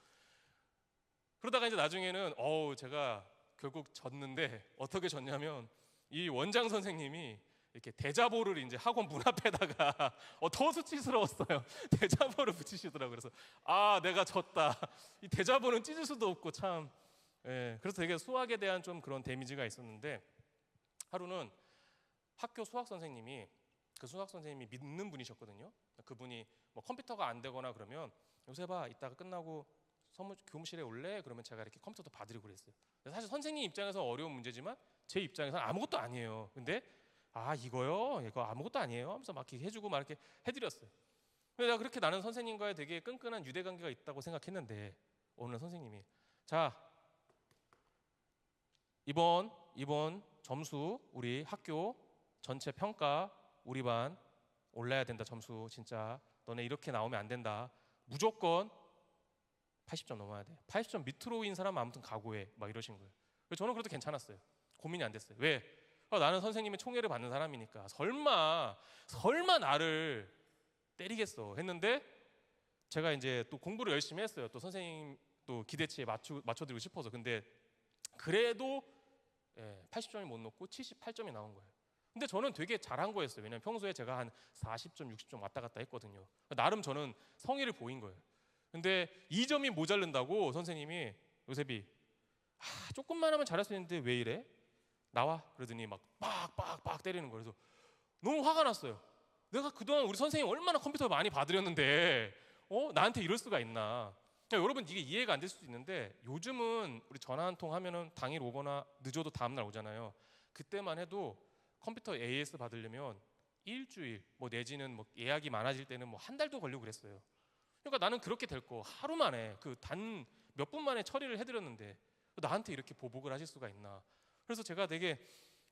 그러다가 이제 나중에는 제가 결국 졌는데, 어떻게 졌냐면 이 원장 선생님이 이렇게 대자보를 이제 학원 문 앞에다가 더 수치스러웠어요. 대자보를 붙이시더라고요. 그래서 내가 졌다. 이 대자보는 찢을 수도 없고 참. 그래서 되게 수학에 대한 좀 그런 데미지가 있었는데, 하루는 학교 수학 선생님이, 그 수학 선생님이 믿는 분이셨거든요. 그분이 뭐 컴퓨터가 안 되거나 그러면 요새봐 이따가 끝나고 교무실에 올래? 그러면 제가 이렇게 컴퓨터도 봐드리고 그랬어요. 사실 선생님 입장에서 어려운 문제지만 제 입장에서는 아무것도 아니에요. 근데 이거요? 이거 아무것도 아니에요? 하면서 막 이렇게 해주고 막 이렇게 해드렸어요. 근데 내가 그렇게 나는 선생님과의 되게 끈끈한 유대관계가 있다고 생각했는데, 어느 날 선생님이 자, 이번 점수 우리 학교 전체 평가 우리 반 올라야 된다. 점수 진짜 너네 이렇게 나오면 안 된다. 무조건 80점 넘어야 돼. 80점 밑으로인 사람은 아무튼 각오해. 막 이러신 거예요. 저는 그래도 괜찮았어요. 고민이 안 됐어요. 왜? 나는 선생님의 총애를 받는 사람이니까 설마 나를 때리겠어 했는데, 제가 이제 또 공부를 열심히 했어요. 또 선생님 또 기대치에 맞춰드리고 싶어서. 근데 그래도 80점이 못 넣고 78점이 나온 거예요. 근데 저는 되게 잘한 거였어요. 왜냐면 평소에 제가 한 40점, 60점 왔다 갔다 했거든요. 나름 저는 성의를 보인 거예요. 근데 2점이 모자른다고 선생님이 요셉이 조금만 하면 잘할 수 있는데 왜 이래? 나와. 그러더니 막 빡 때리는 거예요. 그래서 너무 화가 났어요. 내가 그동안 우리 선생님 얼마나 컴퓨터를 많이 봐드렸는데 나한테 이럴 수가 있나. 여러분 이게 이해가 안 될 수도 있는데, 요즘은 우리 전화 한 통 하면은 당일 오거나 늦어도 다음날 오잖아요. 그때만 해도 컴퓨터 AS 받으려면 일주일 뭐 내지는 뭐 예약이 많아질 때는 뭐 한 달도 걸리고 그랬어요. 그러니까 나는 그렇게 될 거 하루 만에 그 단 몇 분 만에 처리를 해드렸는데 나한테 이렇게 보복을 하실 수가 있나. 그래서 제가 되게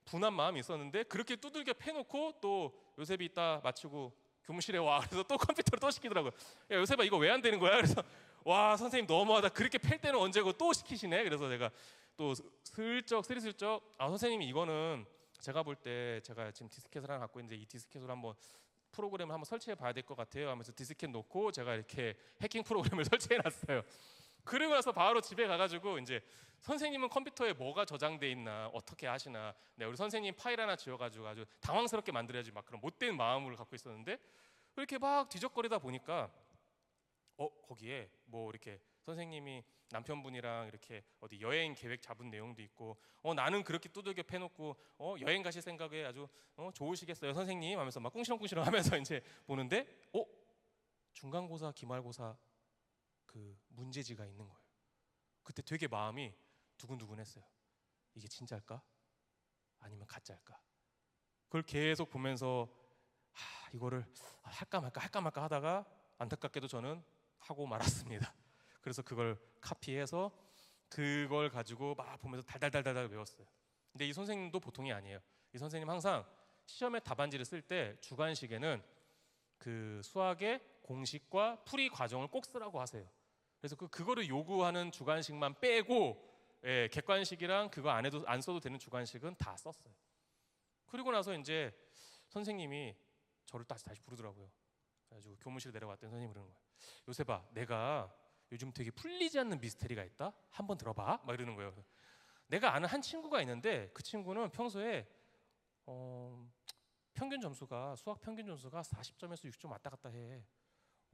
분한 마음이 있었는데, 그렇게 두들겨 패놓고 또 요셉이 이따 마치고 교무실에 와. 그래서 또 컴퓨터를 또 시키더라고요. 야 요셉아 이거 왜 안 되는 거야? 그래서 와 선생님 너무하다. 그렇게 팰 때는 언제고 또 시키시네. 그래서 제가 또 스리슬쩍 선생님이 이거는 제가 볼 때 제가 지금 디스켓을 하나 갖고 있는데 이 디스켓으로 한번 프로그램을 한번 설치해 봐야 될 것 같아요 하면서 디스켓 놓고 제가 이렇게 해킹 프로그램을 설치해 놨어요. 그리고 나서 바로 집에 가가지고 이제 선생님은 컴퓨터에 뭐가 저장돼 있나 어떻게 하시나, 우리 선생님 파일 하나 지워가지고 아주 당황스럽게 만들어야지 막 그런 못된 마음을 갖고 있었는데, 이렇게 막 뒤적거리다 보니까 거기에 뭐 이렇게 선생님이 남편분이랑 이렇게 어디 여행 계획 잡은 내용도 있고, 나는 그렇게 두들겨 패놓고 여행 가실 생각에 아주 좋으시겠어요 선생님 하면서 막 꿍시렁꿍시렁 하면서 이제 보는데 중간고사 기말고사 그 문제지가 있는 거예요. 그때 되게 마음이 두근두근했어요. 이게 진짜일까? 아니면 가짜일까? 그걸 계속 보면서 이거를 할까 말까 하다가 안타깝게도 저는 하고 말았습니다. 그래서 그걸 카피해서 그걸 가지고 막 보면서 달달달달 외웠어요. 근데 이 선생님도 보통이 아니에요. 이 선생님 항상 시험에 답안지를 쓸 때 주관식에는 그 수학의 공식과 풀이 과정을 꼭 쓰라고 하세요. 그래서 그거를 요구하는 주관식만 빼고 예, 객관식이랑 그거 안 써도 되는 주관식은 다 썼어요. 그리고 나서 이제 선생님이 저를 다시 부르더라고요. 그래가지고 교무실 내려갔더니 선생님이 그러는 거예요. 요셉아, 내가 요즘 되게 풀리지 않는 미스테리가 있다. 한번 들어봐. 막 이러는 거예요. 내가 아는 한 친구가 있는데 그 친구는 평소에 수학 평균 점수가 40점에서 60점 왔다 갔다 해.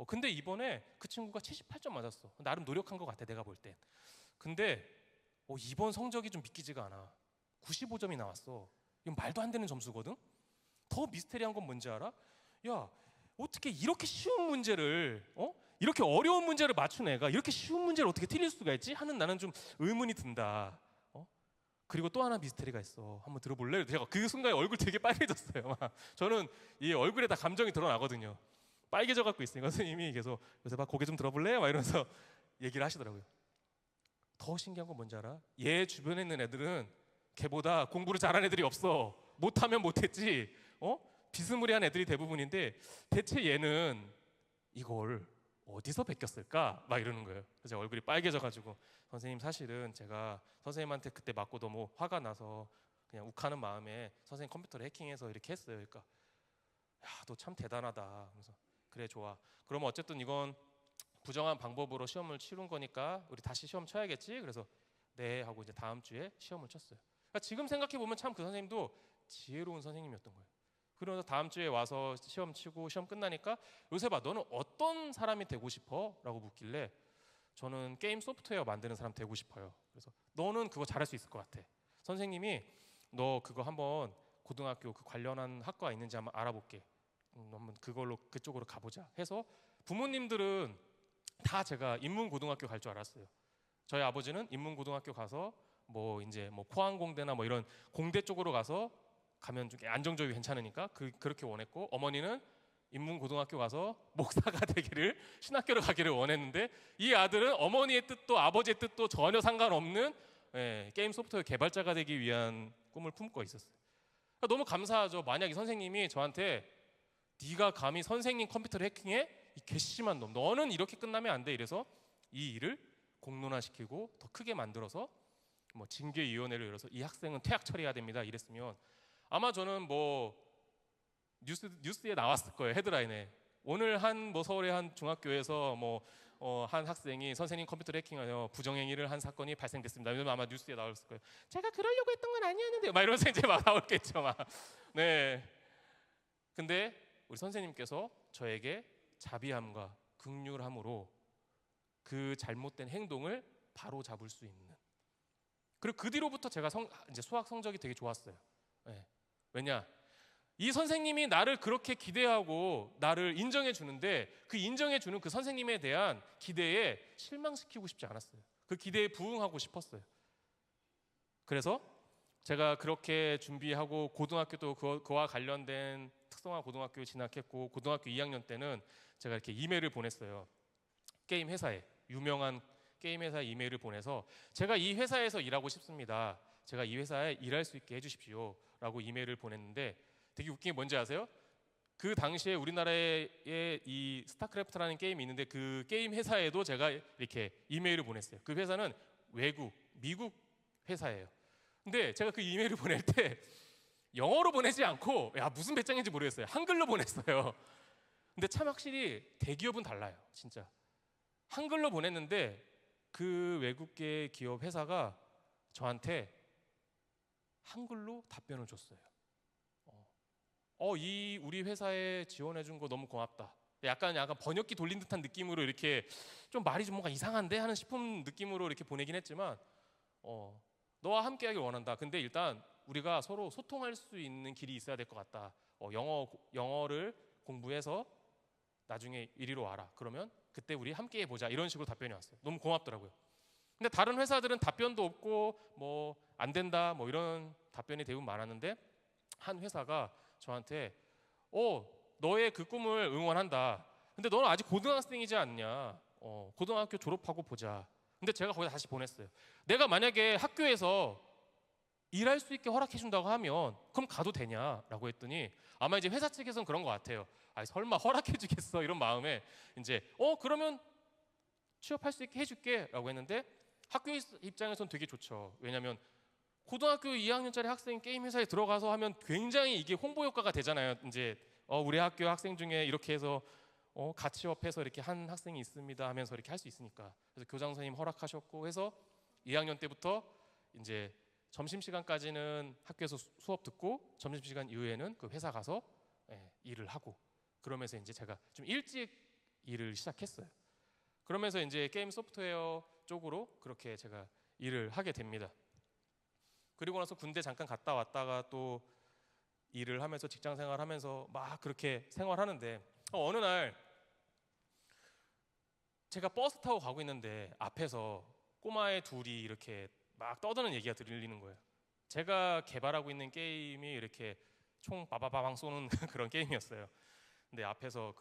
근데 이번에 그 친구가 78점 맞았어. 나름 노력한 것 같아, 내가 볼 땐. 근데 이번 성적이 좀 믿기지가 않아. 95점이 나왔어. 이건 말도 안 되는 점수거든. 더 미스테리한 건 뭔지 알아? 야, 어떻게 이렇게 쉬운 문제를 이렇게 어려운 문제를 맞춘 애가 이렇게 쉬운 문제를 어떻게 틀릴 수가 있지? 하는 나는 좀 의문이 든다. 그리고 또 하나 미스테리가 있어. 한번 들어볼래? 제가 그 순간에 얼굴 되게 빨개졌어요. 저는 이 얼굴에 다 감정이 드러나거든요. 빨개져 갖고 있으니까 선생님이 계속 요셉아 고개 좀 들어볼래? 막 이러면서 얘기를 하시더라고요. 더 신기한 건 뭔지 알아? 얘 주변에 있는 애들은 걔보다 공부를 잘하는 애들이 없어. 못하면 못했지. 비스무리한 애들이 대부분인데 대체 얘는 이걸 어디서 베꼈을까? 막 이러는 거예요. 그래서 제 얼굴이 빨개져가지고 선생님 사실은 제가 선생님한테 그때 맞고 너무 화가 나서 그냥 욱하는 마음에 선생님 컴퓨터를 해킹해서 이렇게 했어요. 그러니까 야, 너 참 대단하다. 그래서 그래 좋아. 그러면 어쨌든 이건 부정한 방법으로 시험을 치른 거니까 우리 다시 시험 쳐야겠지. 그래서 네 하고 이제 다음 주에 시험을 쳤어요. 그러니까 지금 생각해 보면 참 그 선생님도 지혜로운 선생님이었던 거예요. 그러면서 다음 주에 와서 시험 치고 시험 끝나니까 요셉아 너는 어떤 사람이 되고 싶어? 라고 묻길래 저는 게임 소프트웨어 만드는 사람 되고 싶어요. 그래서 너는 그거 잘할 수 있을 것 같아. 선생님이 너 그거 한번 고등학교 그 관련한 학과가 있는지 한번 알아볼게. 한번 그쪽으로 가보자 해서 부모님들은 다 제가 인문고등학교 갈 줄 알았어요. 저희 아버지는 인문고등학교 가서 이제 포항공대나 이런 공대 쪽으로 가면 좀 안정적이 괜찮으니까 그렇게 원했고, 어머니는 인문고등학교 가서 목사가 되기를, 신학교를 가기를 원했는데 이 아들은 어머니의 뜻도 아버지의 뜻도 전혀 상관없는 게임 소프트웨어 개발자가 되기 위한 꿈을 품고 있었어요. 그러니까 너무 감사하죠. 만약 이 선생님이 저한테 네가 감히 선생님 컴퓨터를 해킹해? 이 괘씸한 놈, 너는 이렇게 끝나면 안 돼. 이래서 이 일을 공론화시키고 더 크게 만들어서 징계위원회를 열어서 이 학생은 퇴학 처리해야 됩니다. 이랬으면 아마 저는 뉴스에 나왔을 거예요. 헤드라인에 오늘 서울의 한 중학교에서 한 학생이 선생님 컴퓨터를 해킹하여 부정행위를 한 사건이 발생됐습니다. 이러면 아마 뉴스에 나왔을 거예요. 제가 그러려고 했던 건 아니었는데 막 이러면서 이제 막 나올겠죠. 막. 네. 근데 우리 선생님께서 저에게 자비함과 긍휼함으로 그 잘못된 행동을 바로 잡을 수 있는. 그리고 그 뒤로부터 제가 이제 수학 성적이 되게 좋았어요. 네. 왜냐? 이 선생님이 나를 그렇게 기대하고 나를 인정해 주는데 그 인정해 주는 그 선생님에 대한 기대에 실망시키고 싶지 않았어요. 그 기대에 부응하고 싶었어요. 그래서 제가 그렇게 준비하고 고등학교도 그와 관련된 특성화 고등학교에 진학했고, 고등학교 2학년 때는 제가 이렇게 이메일을 보냈어요. 게임 회사에, 유명한 게임 회사에 이메일을 보내서 제가 이 회사에서 일하고 싶습니다. 제가 이 회사에 일할 수 있게 해주십시오 라고 이메일을 보냈는데, 되게 웃긴 게 뭔지 아세요? 그 당시에 우리나라에 이 스타크래프트라는 게임이 있는데 그 게임 회사에도 제가 이렇게 이메일을 보냈어요. 그 회사는 미국 회사예요. 근데 제가 그 이메일을 보낼 때 영어로 보내지 않고 무슨 배짱인지 모르겠어요. 한글로 보냈어요. 근데 참 확실히 대기업은 달라요. 진짜 한글로 보냈는데 그 외국계 기업 회사가 저한테 한글로 답변을 줬어요. 이 우리 회사에 지원해 준 거 너무 고맙다. 약간 번역기 돌린 듯한 느낌으로 이렇게 좀 말이 좀 뭔가 이상한데 하는 싶은 느낌으로 이렇게 보내긴 했지만 너와 함께하길 원한다. 근데 일단 우리가 서로 소통할 수 있는 길이 있어야 될 것 같다. 영어를 공부해서 나중에 이리로 와라. 그러면 그때 우리 함께해 보자. 이런 식으로 답변이 왔어요. 너무 고맙더라고요. 근데 다른 회사들은 답변도 없고 안 된다 이런 답변이 대부분 많았는데 한 회사가 저한테 너의 그 꿈을 응원한다. 근데 너는 아직 고등학생이지 않냐. 고등학교 졸업하고 보자. 근데 제가 거기다 다시 보냈어요. 내가 만약에 학교에서 일할 수 있게 허락해 준다고 하면 그럼 가도 되냐라고 했더니 아마 이제 회사 측에서는 그런 것 같아요. 설마 허락해 주겠어 이런 마음에 이제 그러면 취업할 수 있게 해줄게 라고 했는데 학교 입장에선 되게 좋죠. 왜냐하면 고등학교 2학년짜리 학생이 게임 회사에 들어가서 하면 굉장히 이게 홍보 효과가 되잖아요. 이제 우리 학교 학생 중에 이렇게 해서 가치업해서 이렇게 한 학생이 있습니다 하면서 이렇게 할 수 있으니까. 그래서 교장 선생님 허락하셨고 해서 2학년 때부터 이제 점심시간까지는 학교에서 수업 듣고 점심시간 이후에는 그 회사 가서 일을 하고, 그러면서 이제 제가 좀 일찍 일을 시작했어요. 그러면서 이제 게임 소프트웨어 쪽으로 그렇게 제가 일을 하게 됩니다. 그리고 나서 군대 잠깐 갔다 왔다가 또 일을 하면서 직장 생활하면서 막 그렇게 생활하는데 어느 날 제가 버스 타고 가고 있는데 앞에서 꼬마애 둘이 이렇게 막 떠드는 얘기가 들리는 거예요. 제가 개발하고 있는 게임이 이렇게 총 빠바바방 쏘는 그런 게임이었어요. 근데 앞에서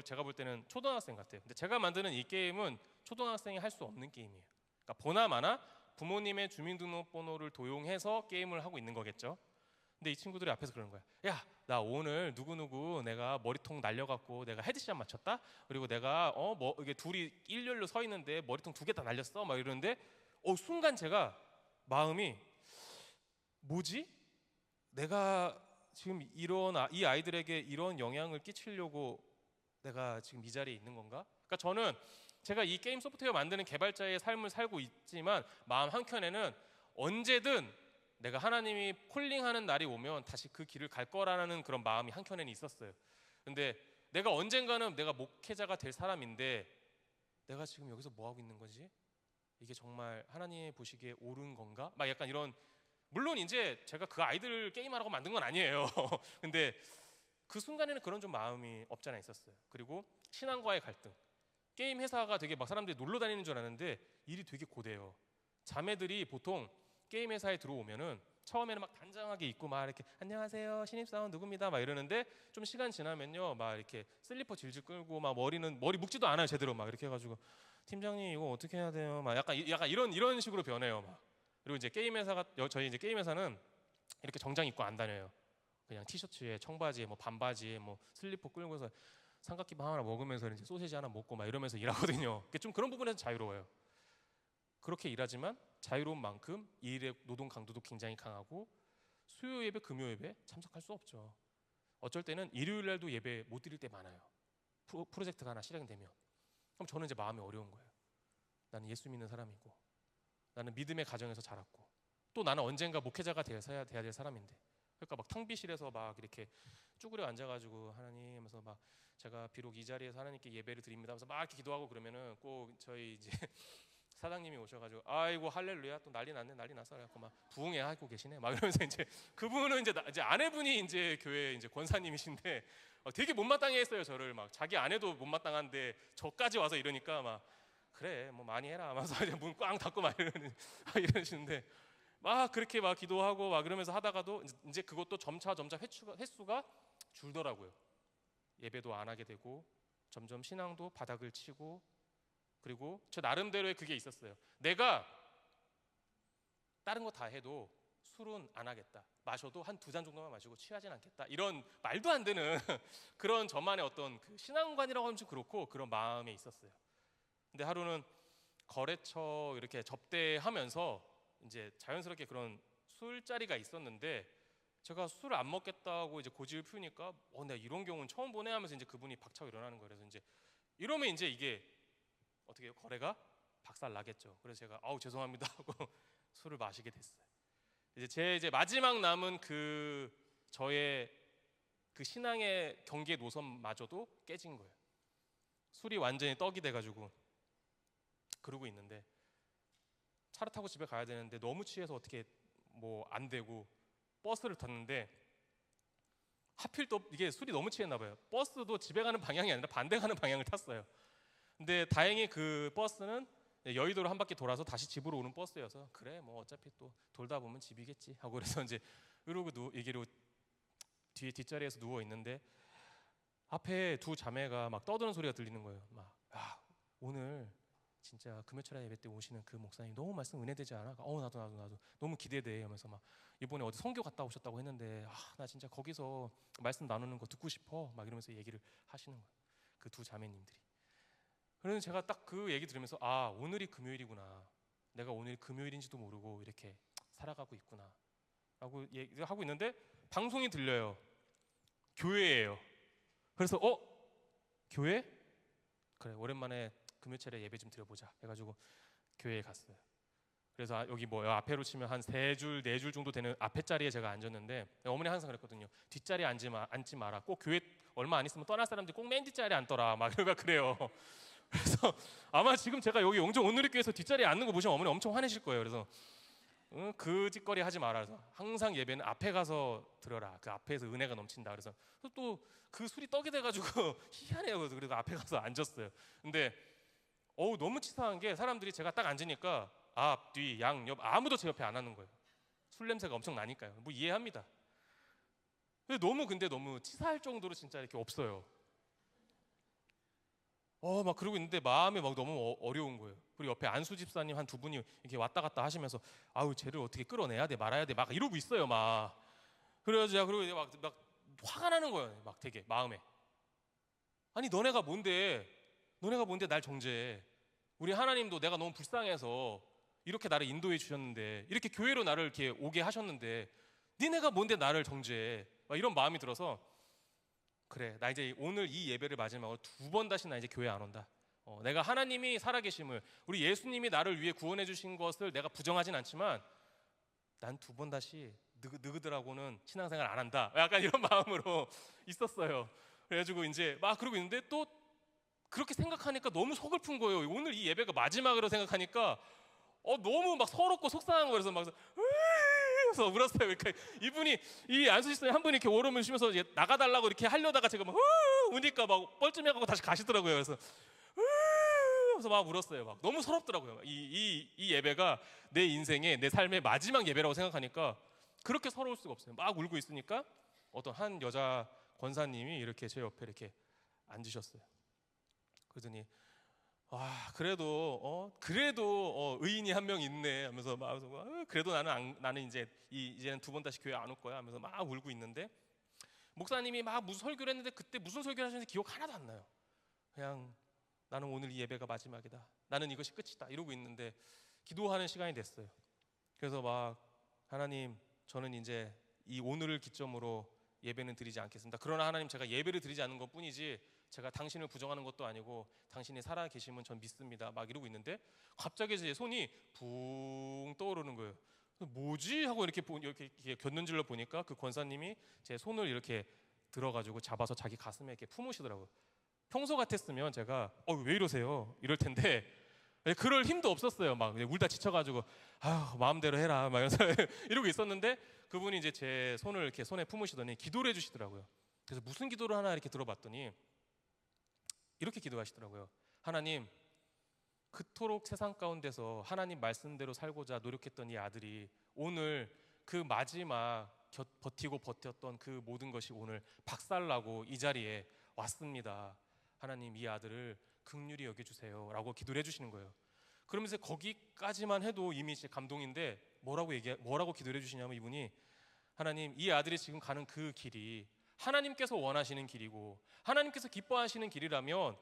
제가 볼 때는 초등학생 같아요. 근데 제가 만드는 이 게임은 초등학생이 할 수 없는 게임이에요. 그러니까 보나마나 부모님의 주민등록번호를 도용해서 게임을 하고 있는 거겠죠. 근데 이 친구들이 앞에서 그러는 거야. 야, 나 오늘 누구누구 내가 머리통 날려갖고 내가 헤드샷 맞췄다. 그리고 내가 이게 둘이 일렬로 서 있는데 머리통 2개 다 날렸어. 막 이러는데 순간 제가 마음이 뭐지? 내가 지금 이 아이들에게 이런 영향을 끼치려고 내가 지금 이 자리에 있는 건가? 그러니까 저는 제가 이 게임 소프트웨어 만드는 개발자의 삶을 살고 있지만 마음 한켠에는 언제든 내가 하나님이 콜링하는 날이 오면 다시 그 길을 갈 거라는 그런 마음이 한켠에는 있었어요. 근데 내가 언젠가는 내가 목회자가 될 사람인데 내가 지금 여기서 뭐 하고 있는 거지? 이게 정말 하나님이 보시기에 옳은 건가? 막 약간 이런, 물론 이제 제가 그 아이들 게임하라고 만든 건 아니에요. 근데 그 순간에는 그런 좀 마음이 없잖아 있었어요. 그리고 신앙과의 갈등. 게임 회사가 되게 막 사람들이 놀러 다니는 줄 알았는데 일이 되게 고돼요. 자매들이 보통 게임 회사에 들어오면은 처음에는 막 단정하게 입고 막 이렇게 안녕하세요 신입사원 누굽니다 막 이러는데 좀 시간 지나면요 막 이렇게 슬리퍼 질질 끌고 막 머리 묶지도 않아요 제대로 막 이렇게 해가지고 팀장님 이거 어떻게 해야 돼요 막 약간 이런 식으로 변해요 막. 그리고 이제 게임 회사가 저희 이제 게임 회사는 이렇게 정장 입고 안 다녀요. 그냥 티셔츠에 청바지에 뭐 반바지에 뭐 슬리퍼 끌고서 삼각김밥 하나 먹으면서 이제 소시지 하나 먹고 막 이러면서 일하거든요. 좀 그런 부분에서 자유로워요. 그렇게 일하지만 자유로운 만큼 이 일의 노동 강도도 굉장히 강하고 수요 예배, 금요 예배 참석할 수 없죠. 어쩔 때는 일요일 날도 예배 못 드릴 때 많아요. 프로젝트가 하나 실행되면. 그럼 저는 이제 마음이 어려운 거예요. 나는 예수 믿는 사람이고 나는 믿음의 가정에서 자랐고 또 나는 언젠가 목회자가 돼야 될 사람인데, 그러니까 막 탕비실에서 막 이렇게 쭈그려 앉아가지고 하나님 하면서 막 제가 비록 이 자리에서 하나님께 예배를 드립니다 하면서 막 이렇게 기도하고 그러면은 꼭 저희 이제 사장님이 오셔가지고 아이고 할렐루야 또 난리 났네 난리 났어 그래갖고 막 부흥회 하고 계시네 막 이러면서 이제 그분은 이제 아내분이 이제 교회 이제 권사님이신데 되게 못마땅해 했어요. 저를 막 자기 아내도 못마땅한데 저까지 와서 이러니까 막 그래 뭐 많이 해라 하면서 이제 문 꽝 닫고 막 이러시는데 막 그렇게 막 기도하고 막 그러면서 하다가도 이제 그것도 점차 횟수가 줄더라고요. 예배도 안 하게 되고 점점 신앙도 바닥을 치고, 그리고 저 나름대로의 그게 있었어요. 내가 다른 거 다 해도 술은 안 하겠다. 마셔도 한 2잔 정도만 마시고 취하진 않겠다. 이런 말도 안 되는 그런 저만의 어떤 그 신앙관이라고 하면 좀 그렇고 그런 마음에 있었어요. 근데 하루는 거래처 이렇게 접대하면서 이제 자연스럽게 그런 술자리가 있었는데 제가 술을 안 먹겠다고 이제 고집을 피우니까 내가 이런 경우는 처음 보네 하면서 이제 그분이 박차고 일어나는 거예요. 그래서 이제 이러면 이제 이게 어떻게 해요? 거래가 박살 나겠죠. 그래서 제가 죄송합니다 하고 술을 마시게 됐어요. 이제 마지막 남은 저의 그 신앙의 경계 노선마저도 깨진 거예요. 술이 완전히 떡이 돼가지고 그러고 있는데 차를 타고 집에 가야 되는데 너무 취해서 어떻게 뭐 안 되고 버스를 탔는데 하필 또 이게 술이 너무 취했나 봐요. 버스도 집에 가는 방향이 아니라 반대 가는 방향을 탔어요. 근데 다행히 그 버스는 여의도로 한 바퀴 돌아서 다시 집으로 오는 버스여서 그래 뭐 어차피 또 돌다 보면 집이겠지 하고 그래서 이제 이러고 이기로 뒤에 뒷자리에서 누워 있는데 앞에 두 자매가 막 떠드는 소리가 들리는 거예요. 막 오늘 진짜 금요철야 예배 때 오시는 그 목사님 너무 말씀 은혜되지 않아? 나도 너무 기대돼 하면서 막 이번에 어디 선교 갔다 오셨다고 했는데 나 진짜 거기서 말씀 나누는 거 듣고 싶어 막 이러면서 얘기를 하시는 거예요. 그 두 자매님들이. 그래서 제가 딱 그 얘기 들으면서 오늘이 금요일이구나. 내가 오늘 금요일인지도 모르고 이렇게 살아가고 있구나 라고 얘기를 하고 있는데 방송이 들려요. 교회예요. 그래서 교회? 그래, 오랜만에 금요일에 예배 좀 드려보자 해가지고 교회에 갔어요. 그래서 여기 앞에로 치면 한 3줄, 4줄 정도 되는 앞에 자리에 제가 앉았는데 어머니 항상 그랬거든요. 뒷자리에 앉지 마라. 꼭 교회 얼마 안 있으면 떠날 사람들이 꼭 맨 뒷자리에 앉더라 막 그래요. 그래서 아마 지금 제가 여기 영종 온누리교회에서 뒷자리에 앉는 거 보시면 어머니 엄청 화내실 거예요. 그래서 그 짓거리 하지 마라. 그래서 항상 예배는 앞에 가서 들어라. 그 앞에서 은혜가 넘친다. 그래서 또 그 술이 떡이 돼가지고 희한해요. 그래서 앞에 가서 앉았어요. 근데 너무 치사한 게 사람들이 제가 딱 앉으니까 앞, 뒤, 양, 옆 아무도 제 옆에 안 앉는 거예요. 술 냄새가 엄청 나니까요. 뭐 이해합니다. 근데 너무 치사할 정도로 진짜 이렇게 없어요. 막 그러고 있는데 마음이 막 너무 어려운 거예요. 그리고 옆에 안수 집사님 한 2분이 이렇게 왔다 갔다 하시면서 아우 쟤를 어떻게 끌어내야 돼 말아야 돼 막 이러고 있어요 막. 그리고 이제 막 화가 나는 거예요. 막 되게 마음에. 아니 너네가 뭔데 날 정죄해. 우리 하나님도 내가 너무 불쌍해서 이렇게 나를 인도해 주셨는데 이렇게 교회로 나를 이렇게 오게 하셨는데 니네가 뭔데 나를 정죄해. 막 이런 마음이 들어서 그래 나 이제 오늘 이 예배를 마지막으로 2번 다시 나 이제 교회 안 온다. 내가 하나님이 살아계심을 우리 예수님이 나를 위해 구원해 주신 것을 내가 부정하진 않지만 난 2번 다시 너희들하고는 신앙생활 안 한다. 약간 이런 마음으로 있었어요. 그래가지고 이제 막 그러고 있는데 또 그렇게 생각하니까 너무 서글픈 거예요. 오늘 이 예배가 마지막으로 생각하니까 너무 막 서럽고 속상한 거여서 막 그래서 울었어요. 그러니까 이분이 이 안수지사님 한 분이 이렇게 오름을 쉬면서 이제 나가달라고 이렇게 하려다가 제가 막 우니까 막 뻘쭘해가고 다시 가시더라고요. 그래서 막 울었어요. 막 너무 서럽더라고요. 이 예배가 내 인생의 내 삶의 마지막 예배라고 생각하니까 그렇게 서러울 수가 없어요. 막 울고 있으니까 어떤 한 여자 권사님이 이렇게 제 옆에 이렇게 앉으셨어요. 그러더니 그래도 의인이 한 명 있네 하면서 막 그래도 나는 이제는 2번 다시 교회 안 올 거야 하면서 막 울고 있는데 목사님이 막 무슨 설교를 했는데 그때 무슨 설교를 하셨는지 기억 하나도 안 나요. 그냥 나는 오늘 이 예배가 마지막이다. 나는 이것이 끝이다. 이러고 있는데 기도하는 시간이 됐어요. 그래서 막 하나님 저는 이제 이 오늘을 기점으로 예배는 드리지 않겠습니다. 그러나 하나님 제가 예배를 드리지 않는 것 뿐이지 제가 당신을 부정하는 것도 아니고 당신이 살아 계심은 전 믿습니다. 막 이러고 있는데 갑자기 제 손이 붕 떠오르는 거예요. 뭐지? 하고 이렇게 곁눈질러 보니까 그 권사님이 제 손을 이렇게 들어가지고 잡아서 자기 가슴에 이렇게 품으시더라고요. 평소 같았으면 제가 왜 이러세요? 이럴 텐데 그럴 힘도 없었어요. 막 울다 지쳐가지고 마음대로 해라 막 이러고 있었는데 그분이 이제 제 손을 이렇게 손에 품으시더니 기도를 해주시더라고요. 그래서 무슨 기도를 하나 이렇게 들어봤더니 이렇게 기도하시더라고요. 하나님, 그토록 세상 가운데서 하나님 말씀대로 살고자 노력했던 이 아들이 오늘 그 마지막 버티고 버텼던 그 모든 것이 오늘 박살나고 이 자리에 왔습니다. 하나님 이 아들을 긍휼히 여겨주세요 라고 기도를 해주시는 거예요. 그러면서 거기까지만 해도 이미 제 감동인데 뭐라고 기도를 해주시냐면 이분이 하나님 이 아들이 지금 가는 그 길이 하나님께서 원하시는 길이고 하나님께서 기뻐하시는 길이라면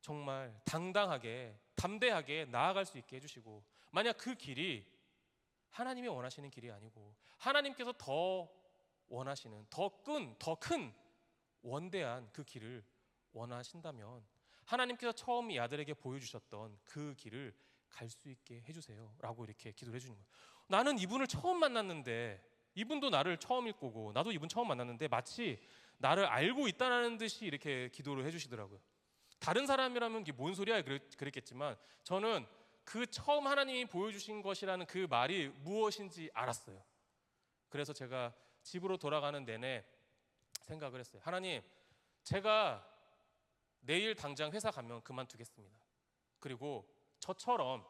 정말 당당하게 담대하게 나아갈 수 있게 해주시고 만약 그 길이 하나님이 원하시는 길이 아니고 하나님께서 더 원하시는 더 큰 원대한 그 길을 원하신다면 하나님께서 처음 이 아들에게 보여주셨던 그 길을 갈 수 있게 해주세요 라고 이렇게 기도를 해주는 거예요. 나는 이분을 처음 만났는데 이분도 나를 처음일 거고 나도 이분 처음 만났는데 마치 나를 알고 있다는 듯이 이렇게 기도를 해주시더라고요. 다른 사람이라면 이게 뭔 소리야 그랬겠지만 저는 그 처음 하나님이 보여주신 것이라는 그 말이 무엇인지 알았어요. 그래서 제가 집으로 돌아가는 내내 생각을 했어요. 하나님, 제가 내일 당장 회사 가면 그만두겠습니다. 그리고 저처럼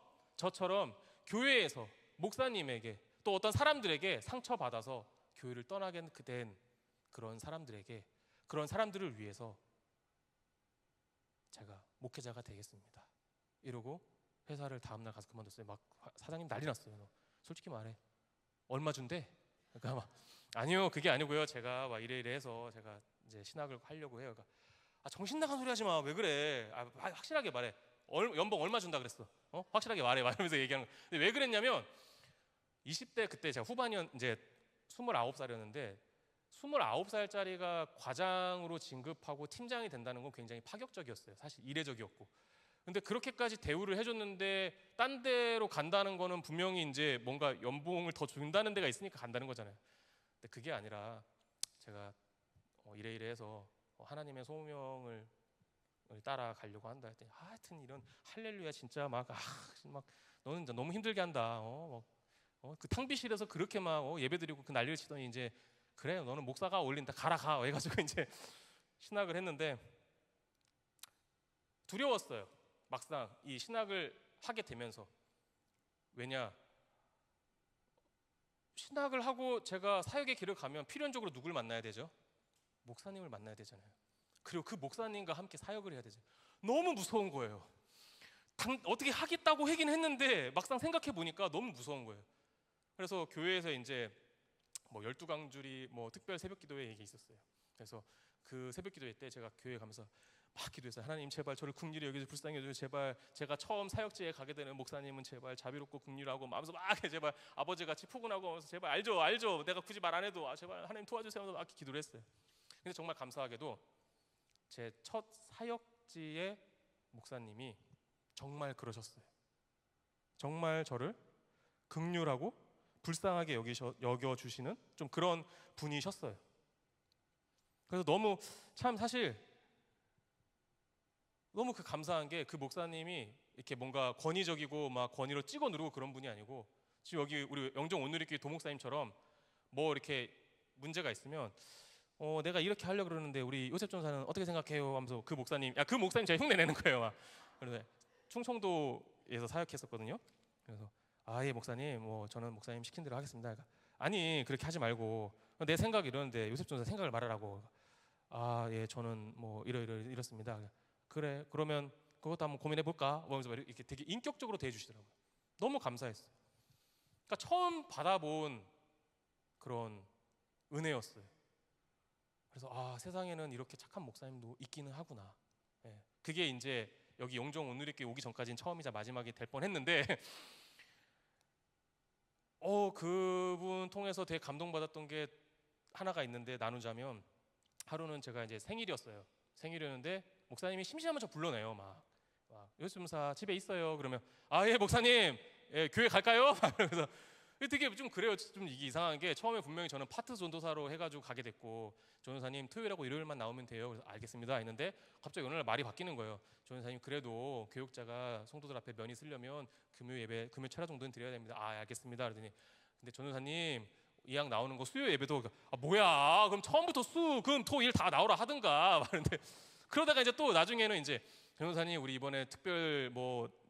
교회에서 목사님에게 또 어떤 사람들에게 상처받아서 교회를 떠나게 된 그런 사람들을 위해서 제가 목회자가 되겠습니다. 이러고 회사를 다음날 가서 그만뒀어요. 막 사장님 난리 났어요. 너 솔직히 말해. 얼마 준대? 그러니까 막 아니요 그게 아니고요. 제가 막 이래 해서 제가 이제 신학을 하려고 해요. 그러니까 정신 나간 소리 하지 마. 왜 그래? 확실하게 말해. 연봉 얼마 준다 그랬어? 확실하게 말해. 말하면서 얘기하는 거예요. 근데 왜 그랬냐면 20대 그때 제가 후반이었 이제 29살이었는데 29살짜리가 과장으로 진급하고 팀장이 된다는 건 굉장히 파격적이었어요. 사실 이례적이었고. 근데 그렇게까지 대우를 해줬는데 딴 데로 간다는 거는 분명히 이제 뭔가 연봉을 더 준다는 데가 있으니까 간다는 거잖아요. 근데 그게 아니라 제가 이래 해서 하나님의 소명을 따라가려고 한다 했더니 하여튼 이런 할렐루야 진짜 막 너는 진짜 너무 힘들게 한다. 그 탕비실에서 그렇게 막 예배드리고 그 난리를 치더니 이제 그래 너는 목사가 어울린다 가라 가 해가지고 이제 신학을 했는데 두려웠어요. 막상 이 신학을 하게 되면서. 왜냐, 신학을 하고 제가 사역의 길을 가면 필연적으로 누굴 만나야 되죠? 목사님을 만나야 되잖아요. 그리고 그 목사님과 함께 사역을 해야 되죠. 너무 무서운 거예요. 어떻게 하겠다고 하긴 했는데 막상 생각해 보니까 너무 무서운 거예요. 그래서 교회에서 이제 12강줄이 특별 새벽 기도회 얘기 있었어요. 그래서 그 새벽 기도회 때 제가 교회 가면서 막 기도했어요. 하나님 제발 저를 긍휼히 여기서 불쌍히 여기서 제발 제가 처음 사역지에 가게 되는 목사님은 제발 자비롭고 긍휼하고 마음에서 막 제발 아버지같이 포근하고 하면서 제발 알죠 내가 굳이 말 안 해도 제발 하나님 도와주세요 하면서 막 기도를 했어요. 근데 정말 감사하게도 제 첫 사역지의 목사님이 정말 그러셨어요. 정말 저를 긍휼하고 불쌍하게 여겨주시는 좀 그런 분이셨어요. 그래서 너무 참 사실 너무 감사한 게 그 목사님이 이렇게 뭔가 권위적이고 막 권위로 찍어 누르고 그런 분이 아니고 지금 여기 우리 영종 온누리교회 도목사님처럼 이렇게 문제가 있으면 내가 이렇게 하려고 그러는데 우리 요셉 전사는 어떻게 생각해요? 하면서 그 목사님 제가 흉내 내는 거예요. 막. 그래서 충청도에서 사역했었거든요. 그래서 예 목사님 저는 목사님 시킨 대로 하겠습니다. 그러니까, 아니 그렇게 하지 말고 내 생각이 이러는데 요셉 전사 생각을 말하라고. 예 저는 이렇습니다. 그래 그러면 그것도 한번 고민해 볼까? 하면서 이렇게 되게 인격적으로 대해주시더라고요. 너무 감사했어요. 그러니까 처음 받아본 그런 은혜였어요. 그래서 세상에는 이렇게 착한 목사님도 있기는 하구나. 그게 이제 여기 영종 온누리교회 오기 전까지는 처음이자 마지막이 될 뻔했는데 그분 통해서 되게 감동받았던 게 하나가 있는데 나누자면 하루는 제가 이제 생일이었는데 목사님이 심심하면 저 불러내요. 막 요즘사 집에 있어요. 그러면 예 목사님 교회 갈까요? 그래서 되게 좀 그래요. 좀 이게 이상한 게 처음에 분명히 저는 파트 전도사로 해가지고 가게 됐고 전도사님 토요일하고 일요일만 나오면 돼요. 그래서 알겠습니다 했는데 갑자기 어느 날 말이 바뀌는 거예요. 전도사님 그래도 교육자가 성도들 앞에 면이 쓰려면 금요 철야 정도는 드려야 됩니다. 알겠습니다. 그러더니 근데 전도사님 이왕 나오는 거 수요 예배도 뭐야 그럼 처음부터 금 토 일 다 나오라 하든가 그런데 그러다가 이제 또 나중에는 이제 전도사님 우리 이번에 특별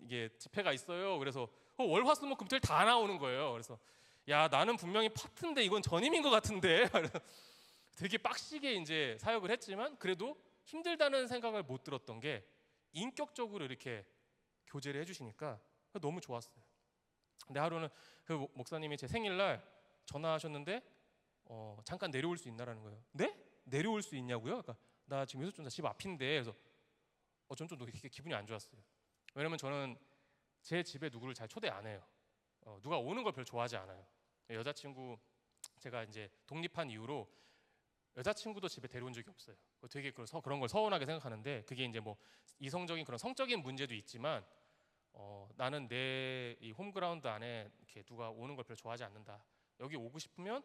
이게 집회가 있어요. 그래서 월화수목금토일 다 나오는 거예요. 그래서 나는 분명히 파트인데 이건 전임인 것 같은데 되게 빡시게 이제 사역을 했지만 그래도 힘들다는 생각을 못 들었던 게 인격적으로 이렇게 교제를 해주시니까 너무 좋았어요. 근데 하루는 그 목사님이 제 생일날 전화하셨는데 잠깐 내려올 수 있나라는 거예요. 네? 내려올 수 있냐고요? 그러니까 나 지금 요셉전사 집 앞인데 그래서 전 좀 되게 기분이 안 좋았어요. 왜냐면 저는 제 집에 누구를 잘 초대 안 해요. 누가 오는 걸 별로 좋아하지 않아요. 여자친구 제가 이제 독립한 이후로 여자친구도 집에 데려온 적이 없어요. 되게 그런 걸 서운하게 생각하는데 그게 이제 이성적인 그런 성적인 문제도 있지만 나는 내 이 홈그라운드 안에 이렇게 누가 오는 걸 별로 좋아하지 않는다. 여기 오고 싶으면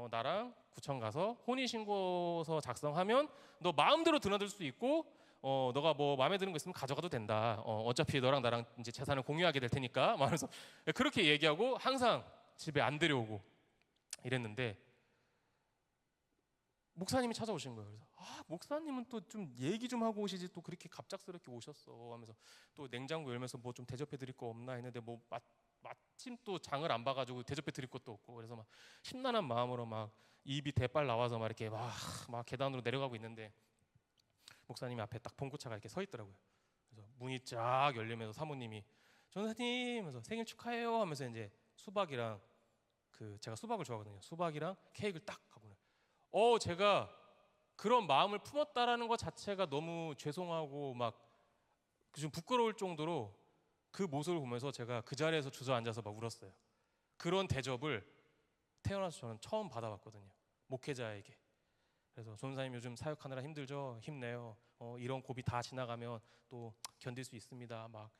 나랑 구청 가서 혼인신고서 작성하면 너 마음대로 드나들 수 있고 너가 마음에 드는 거 있으면 가져가도 된다. 어차피 너랑 나랑 이제 재산을 공유하게 될 테니까. 말해서 그렇게 얘기하고 항상 집에 안 데려오고 이랬는데 목사님이 찾아오신 거예요. 그래서 목사님은 또 좀 얘기 좀 하고 오시지 또 그렇게 갑작스럽게 오셨어 하면서 또 냉장고 열면서 좀 대접해 드릴 거 없나 했는데 마침 또 장을 안 봐가지고 대접해 드릴 것도 없고 그래서 막 심란한 마음으로 막 입이 대빨 나와서 막 이렇게 막 계단으로 내려가고 있는데 목사님이 앞에 딱 봉고차가 이렇게 서 있더라고요. 그래서 문이 쫙 열리면서 사모님이 전사님 하면서 생일 축하해요 하면서 이제 수박이랑 제가 수박을 좋아하거든요. 수박이랑 케이크를 딱 하고 제가 그런 마음을 품었다라는 것 자체가 너무 죄송하고 막 좀 부끄러울 정도로 그 모습을 보면서 제가 그 자리에서 주저앉아서 막 울었어요. 그런 대접을 태어나서 저는 처음 받아봤거든요, 목회자에게. 그래서 전도사님 요즘 사역하느라 힘들죠? 힘내요. 이런 고비 다 지나가면 또 견딜 수 있습니다. 막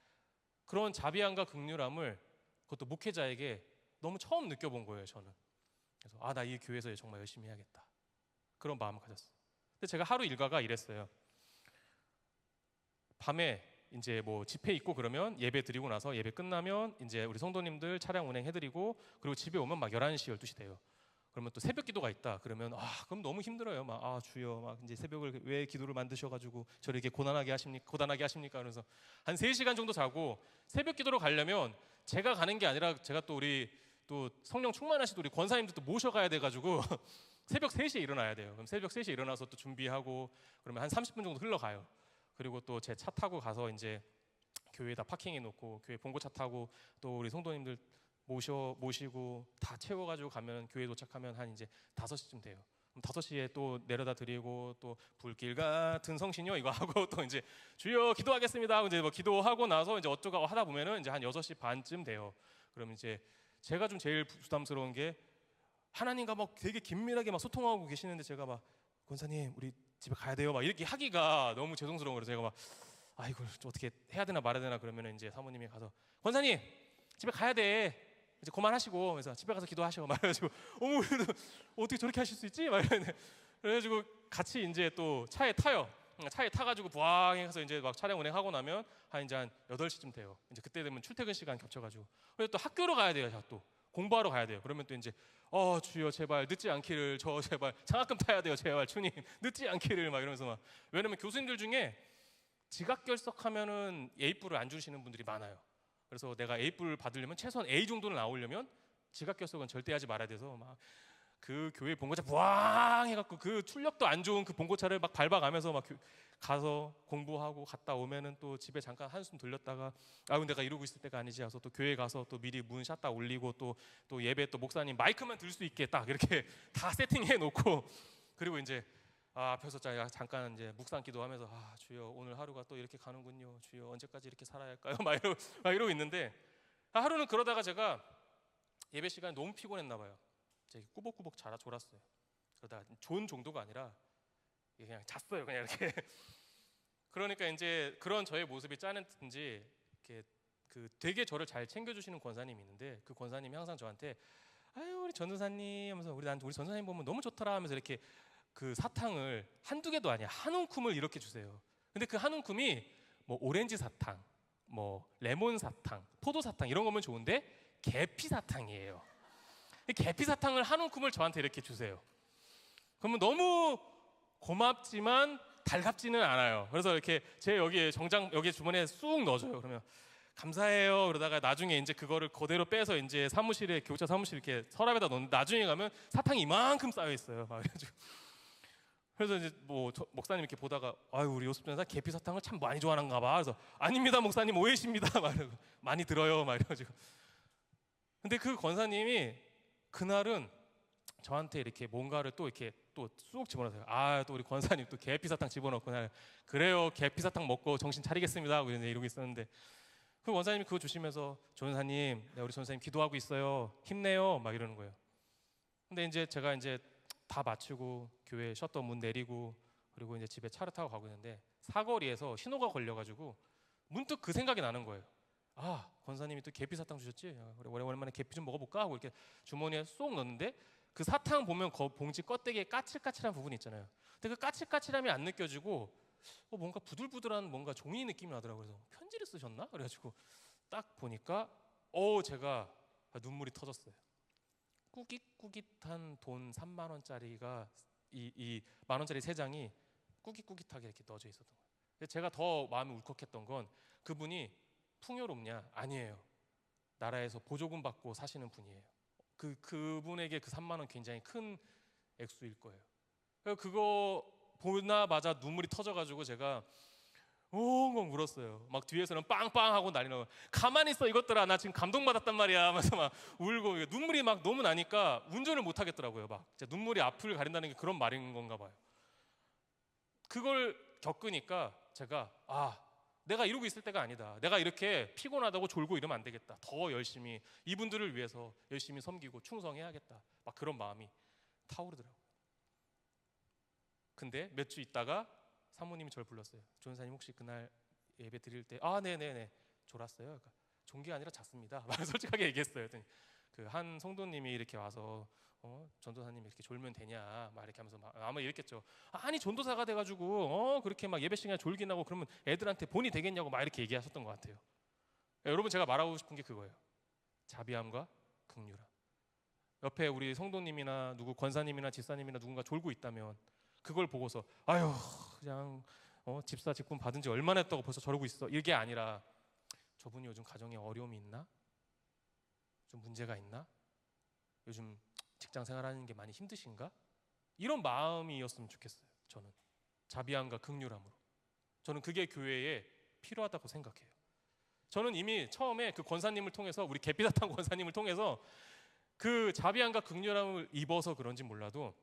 그런 자비함과 긍휼함을 그것도 목회자에게 너무 처음 느껴본 거예요, 저는. 그래서 나 이 교회에서 정말 열심히 해야겠다, 그런 마음을 가졌어요. 근데 제가 하루 일과가 이랬어요. 밤에 이제 뭐 집회 있고 그러면 예배 드리고 나서 예배 끝나면 이제 우리 성도님들 차량 운행해드리고, 그리고 집에 오면 막 11시, 12시 돼요. 그러면 또 새벽 기도가 있다 그러면 그럼 너무 힘들어요. 막 주여, 막 이제 새벽을 왜 기도를 만드셔가지고 저를 이렇게 고단하게 하십니까? 그래서 한 3시간 정도 자고, 새벽 기도로 가려면 제가 가는 게 아니라 제가 또 우리 또 성령 충만하시도 우리 권사님들 또 모셔가야 돼가지고 새벽 3시에 일어나야 돼요. 그럼 새벽 3시에 일어나서 또 준비하고 그러면 한 30분 정도 흘러가요. 그리고 또 제 차 타고 가서 이제 교회에다 파킹해 놓고 교회 봉고차 타고 또 우리 성도님들 모시고 다 채워가지고 가면, 교회 도착하면 한 이제 5시쯤 돼요. 그럼 5시에 또 내려다 드리고, 또 불길 같은 성신이요 이거 하고, 또 이제 주여 기도하겠습니다 하고 이제 뭐 기도하고 나서 이제 어쩌고 하다 보면은 이제 한 6시 반쯤 돼요. 그럼 이제 제가 좀 제일 부담스러운 게, 하나님과 막 되게 긴밀하게 막 소통하고 계시는데 제가 막 권사님 우리 집에 가야 돼요 막 이렇게 하기가 너무 죄송스러운 거예요. 제가 막 이걸 좀 어떻게 해야 되나 말아야 되나 그러면은 이제 사모님이 가서 권사님 집에 가야 돼, 이제 그만하시고, 그래서 집에 가서 기도하시고 말해가지고 어떻게 저렇게 하실 수 있지? 막 이러는데, 그래가지고 같이 이제 또 차에 타요. 차에 타가지고 부항해서 이제 막 차량 운행하고 나면 이제 한 8시쯤 돼요. 이제 그때 되면 출퇴근 시간 겹쳐가지고, 그래서 또 학교로 가야 돼요. 제가 또 공부하러 가야 돼요. 그러면 또 이제 주여 제발 늦지 않기를, 저 제발 장학금 타야 돼요, 제발 주님 늦지 않기를 막 이러면서 막. 왜냐면 교수님들 중에 지각 결석하면은 A뿔을 안 주시는 분들이 많아요. 그래서 내가 A뿔을 받으려면 최소한 A 정도는 나오려면 지각 결석은 절대 하지 말아야 돼서, 막 그 교회 봉고차 부앙 해갖고 그 출력도 안 좋은 그 봉고차를 막 밟아가면서 막 가서 공부하고 갔다 오면은 또 집에 잠깐 한숨 돌렸다가 내가 이러고 있을 때가 아니지 하서 또 교회 가서 또 미리 문 샷다 올리고, 또 예배 또 목사님 마이크만 들 수 있게 딱 이렇게 다 세팅해 놓고, 그리고 이제 앞에서 잠깐 이제 묵상 기도하면서 주여 오늘 하루가 또 이렇게 가는군요, 주여 언제까지 이렇게 살아야 할까요? 막 이러고 있는데, 하루는 그러다가 제가 예배 시간에 너무 피곤했나 봐요. 제가 꾸벅꾸벅 졸았어요. 그러다 존 정도가 아니라 그냥 잤어요, 그냥 이렇게. 그러니까 이제 그런 저의 모습이 짠했든지 이렇게 되게 저를 잘 챙겨주시는 권사님이 있는데, 그 권사님이 항상 저한테 우리 전도사님 하면서 우리 전도사님 보면 너무 좋더라 하면서 이렇게 그 사탕을 한두 개도 아니야, 한 움큼을 이렇게 주세요. 근데 그 한 움큼이 뭐 오렌지 사탕, 뭐 레몬 사탕, 포도 사탕 이런 거면 좋은데 계피 사탕이에요. 계피 사탕을 한 움큼을 저한테 이렇게 주세요. 그러면 너무 고맙지만 달갑지는 않아요. 그래서 이렇게 제 여기 주머니에 쑥 넣어줘요. 그러면 감사해요. 그러다가 나중에 이제 그거를 그대로 빼서 이제 사무실에, 교육자 사무실 이렇게 서랍에다 넣는데, 나중에 가면 사탕이 이만큼 쌓여 있어요. 막 그래서 이제 뭐 목사님 이렇게 보다가 우리 요셉 전사 계피 사탕을 참 많이 좋아하는가 봐. 그래서 아닙니다 목사님, 오해십니다. 막 이러고, 많이 들어요 막 이래가지고. 근데 그 권사님이 그날은 저한테 이렇게 뭔가를 또 이렇게 또 쑥 집어넣으세요. 또 우리 권사님 또 계피 사탕 집어넣고, 그래요 계피 사탕 먹고 정신 차리겠습니다 하고 이러고 있었는데, 그 원사님이 그거 주시면서 전사님, 우리 전사님 기도하고 있어요, 힘내요 막 이러는 거예요. 근데 이제 제가 이제 다 마치고 교회 셔터 문 내리고 그리고 이제 집에 차를 타고 가고 있는데, 사거리에서 신호가 걸려가지고 문득 그 생각이 나는 거예요. 권사님이 또 계피 사탕 주셨지? 오랜만에 계피 좀 먹어볼까 하고 이렇게 주머니에 쏙 넣는데, 그 사탕 보면 그 봉지 껍데기에 까칠까칠한 부분이 있잖아요. 근데 그 까칠까칠함이 안 느껴지고 뭔가 부들부들한 뭔가 종이 느낌이 나더라고요. 그래서 편지를 쓰셨나? 그래가지고 딱 보니까 제가 눈물이 터졌어요. 꾸깃꾸깃한 돈 3만 원짜리가 이 만 원짜리 3장이 꾸깃꾸깃하게 이렇게 넣어져 있었던 거예요. 제가 더 마음이 울컥했던 건, 그분이 풍요롭냐? 아니에요. 나라에서 보조금 받고 사시는 분이에요. 그분에게 그 3만 원 굉장히 큰 액수일 거예요. 그거 보나마자 눈물이 터져가지고 제가 엉엉 울었어요. 막 뒤에서는 빵빵하고 난리 나고, 가만히 있어 이것들아 나 지금 감동받았단 말이야 하면서 막 울고, 눈물이 막 너무 나니까 운전을 못 하겠더라고요. 막 눈물이 앞을 가린다는 게 그런 말인 건가 봐요. 그걸 겪으니까 제가 내가 이러고 있을 때가 아니다. 내가 이렇게 피곤하다고 졸고 이러면 안 되겠다. 더 열심히 이분들을 위해서 열심히 섬기고 충성해야겠다. 막 그런 마음이 타오르더라고요. 근데 몇 주 있다가 사모님이 저를 불렀어요. 조연사님 혹시 그날 예배 드릴 때 네네네 졸았어요. 그러니까 존 게 아니라 잤습니다. 막 솔직하게 얘기했어요. 그 한 성도님이 이렇게 와서 전도사님 이렇게 졸면 되냐 막 이렇게 하면서 아마 이랬겠죠. 아니 전도사가 돼가지고 그렇게 막 예배 시간에 졸긴 하고 그러면 애들한테 본이 되겠냐고 막 이렇게 얘기하셨던 것 같아요. 여러분 제가 말하고 싶은 게 그거예요. 자비함과 긍휼함. 옆에 우리 성도님이나 누구 권사님이나 집사님이나 누군가 졸고 있다면 그걸 보고서 아유 그냥 집사 직분 받은 지 얼마나 했다고 벌써 저러고 있어 이게 아니라 저분이 요즘 가정에 어려움이 있나? 좀 문제가 있나? 요즘 직장 생활하는 게 많이 힘드신가? 이런 마음이었으면 좋겠어요. 저는 자비함과 긍휼함으로. 저는 그게 교회에 필요하다고 생각해요. 저는 이미 처음에 그 권사님을 통해서 우리 계피다탄 권사님을 통해서 그 자비함과 긍휼함을 입어서 그런지 몰라도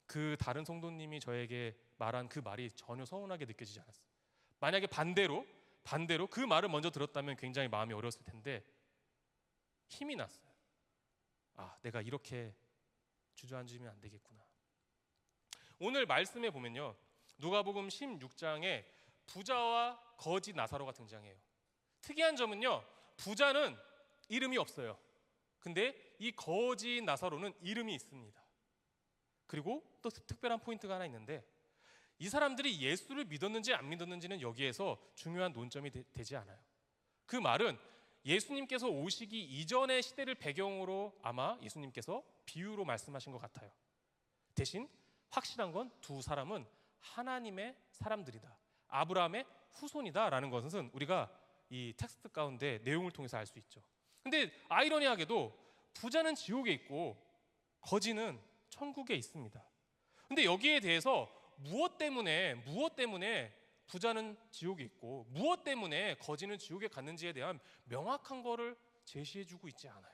그 다른 성도님이 저에게 말한 그 말이 전혀 서운하게 느껴지지 않았어요. 만약에 반대로 그 말을 먼저 들었다면 굉장히 마음이 어려웠을 텐데 힘이 났어요. 내가 이렇게 주저앉으면 안 되겠구나. 오늘 말씀에 보면요, 누가복음 16장에 부자와 거지 나사로가 등장해요. 특이한 점은요, 부자는 이름이 없어요. 근데 이 거지 나사로는 이름이 있습니다. 그리고 또 특별한 포인트가 하나 있는데 이 사람들이 예수를 믿었는지 안 믿었는지는 여기에서 중요한 논점이 되지 않아요. 그 말은 예수님께서 오시기 이전의 시대를 배경으로 아마 예수님께서 비유로 말씀하신 것 같아요. 대신 확실한 건 두 사람은 하나님의 사람들이다. 아브라함의 후손이다 라는 것은 우리가 이 텍스트 가운데 내용을 통해서 알 수 있죠. 근데 아이러니하게도 부자는 지옥에 있고 거지는 천국에 있습니다. 근데 여기에 대해서 무엇 때문에 부자는 지옥에 있고 무엇 때문에 거지는 지옥에 갔는지에 대한 명확한 거를 제시해주고 있지 않아요.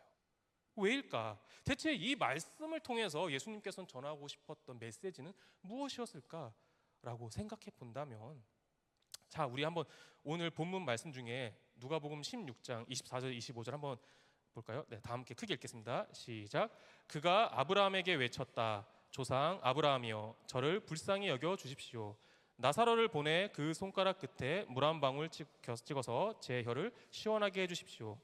왜일까? 대체 이 말씀을 통해서 예수님께서는 전하고 싶었던 메시지는 무엇이었을까라고 생각해 본다면, 자, 우리 한번 오늘 본문 말씀 중에 누가복음 16장 24절 25절 한번 볼까요? 네, 다 함께 크게 읽겠습니다. 시작. 그가 아브라함에게 외쳤다. 조상 아브라함이여, 저를 불쌍히 여겨 주십시오. 나사로를 보내 그 손가락 끝에 물 한 방울 찍어서 제 혀를 시원하게 해주십시오.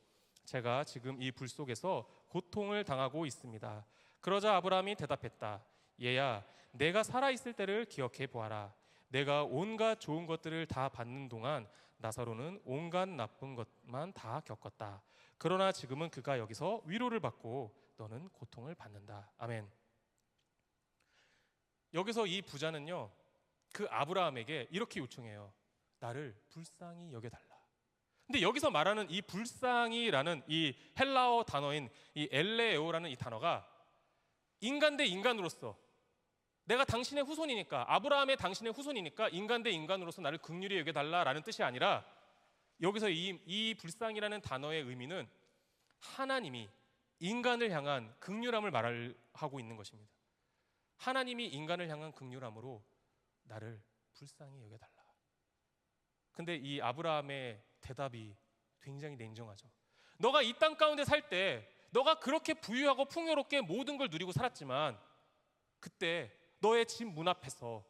제가 지금 이 불 속에서 고통을 당하고 있습니다. 그러자 아브라함이 대답했다. 얘야, 내가 살아있을 때를 기억해 보아라. 내가 온갖 좋은 것들을 다 받는 동안 나사로는 온갖 나쁜 것만 다 겪었다. 그러나 지금은 그가 여기서 위로를 받고 너는 고통을 받는다. 아멘. 여기서 이 부자는요, 그 아브라함에게 이렇게 요청해요. 나를 불쌍히 여겨달라. 근데 여기서 말하는 이 불쌍히라는 이 헬라어 단어인 이 엘레오라는 이 단어가 인간 대 인간으로서, 내가 당신의 후손이니까, 아브라함의 당신의 후손이니까 인간 대 인간으로서 나를 긍휼히 여겨달라라는 뜻이 아니라, 여기서 이 불쌍이라는 단어의 의미는 하나님이 인간을 향한 긍휼함을 말하고 있는 것입니다. 하나님이 인간을 향한 긍휼함으로 나를 불쌍히 여겨달라. 근데 이 아브라함의 대답이 굉장히 냉정하죠. 너가 이 땅 가운데 살 때 너가 그렇게 부유하고 풍요롭게 모든 걸 누리고 살았지만 그때 너의 집 문 앞에서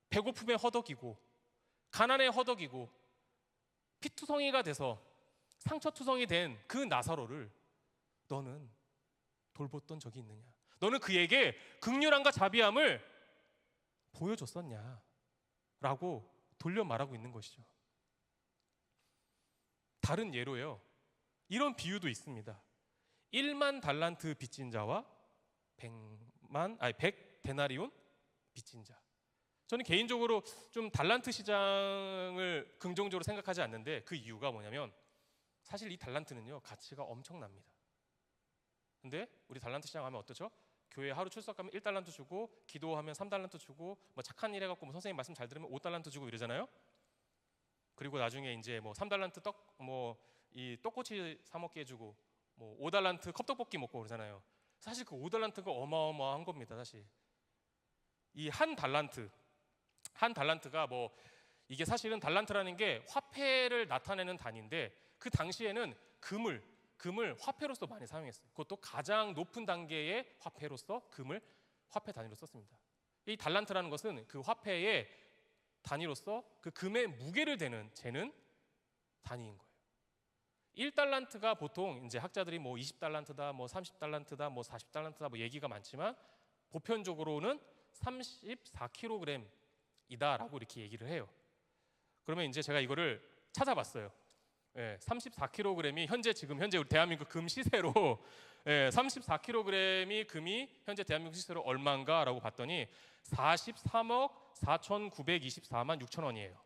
배고픔에 허덕이고 가난에 허덕이고 피투성이가 돼서 상처투성이 된 그 나사로를 너는 돌봤던 적이 있느냐? 너는 그에게 긍휼함과 자비함을 보여줬었냐? 라고 돌려 말하고 있는 것이죠. 다른 예로요, 이런 비유도 있습니다. 1만 달란트 빚진 자와 100 데나리온 빚진 자. 저는 개인적으로 좀 달란트 시장을 긍정적으로 생각하지 않는데 그 이유가 뭐냐면 사실 이 달란트는요 가치가 엄청납니다. 근데 우리 달란트 시장 하면 어떠죠? 교회 하루 출석 가면 1달란트 주고 기도하면 3달란트 주고 뭐 착한 일 해갖고 뭐 선생님 말씀 잘 들으면 5달란트 주고 이러잖아요. 그리고 나중에 이제 뭐 3달란트 이 떡꼬치 사 먹게 해주고 뭐 5달란트 컵떡볶이 먹고 그러잖아요. 사실 그 5달란트가 어마어마한 겁니다. 사실 이 한 달란트가 뭐 이게 사실은 달란트라는 게 화폐를 나타내는 단위인데 그 당시에는 금을 화폐로서 많이 사용했어요. 그것도 가장 높은 단계의 화폐로서 금을 화폐 단위로 썼습니다. 이 달란트라는 것은 그 화폐의 단위로서 그 금의 무게를 재는 단위인 거예요. 1달란트가 보통 이제 학자들이 뭐 20달란트다, 뭐 30달란트다, 뭐 40달란트다 뭐 얘기가 많지만 보편적으로는 34kg이다라고 이렇게 얘기를 해요. 그러면 이제 제가 이거를 찾아봤어요. 34kg이 지금 현재 우리 대한민국 금 시세로 34kg이 금이 현재 대한민국 시세로 얼마인가라고 봤더니 43억 4,924만 6천 원이에요.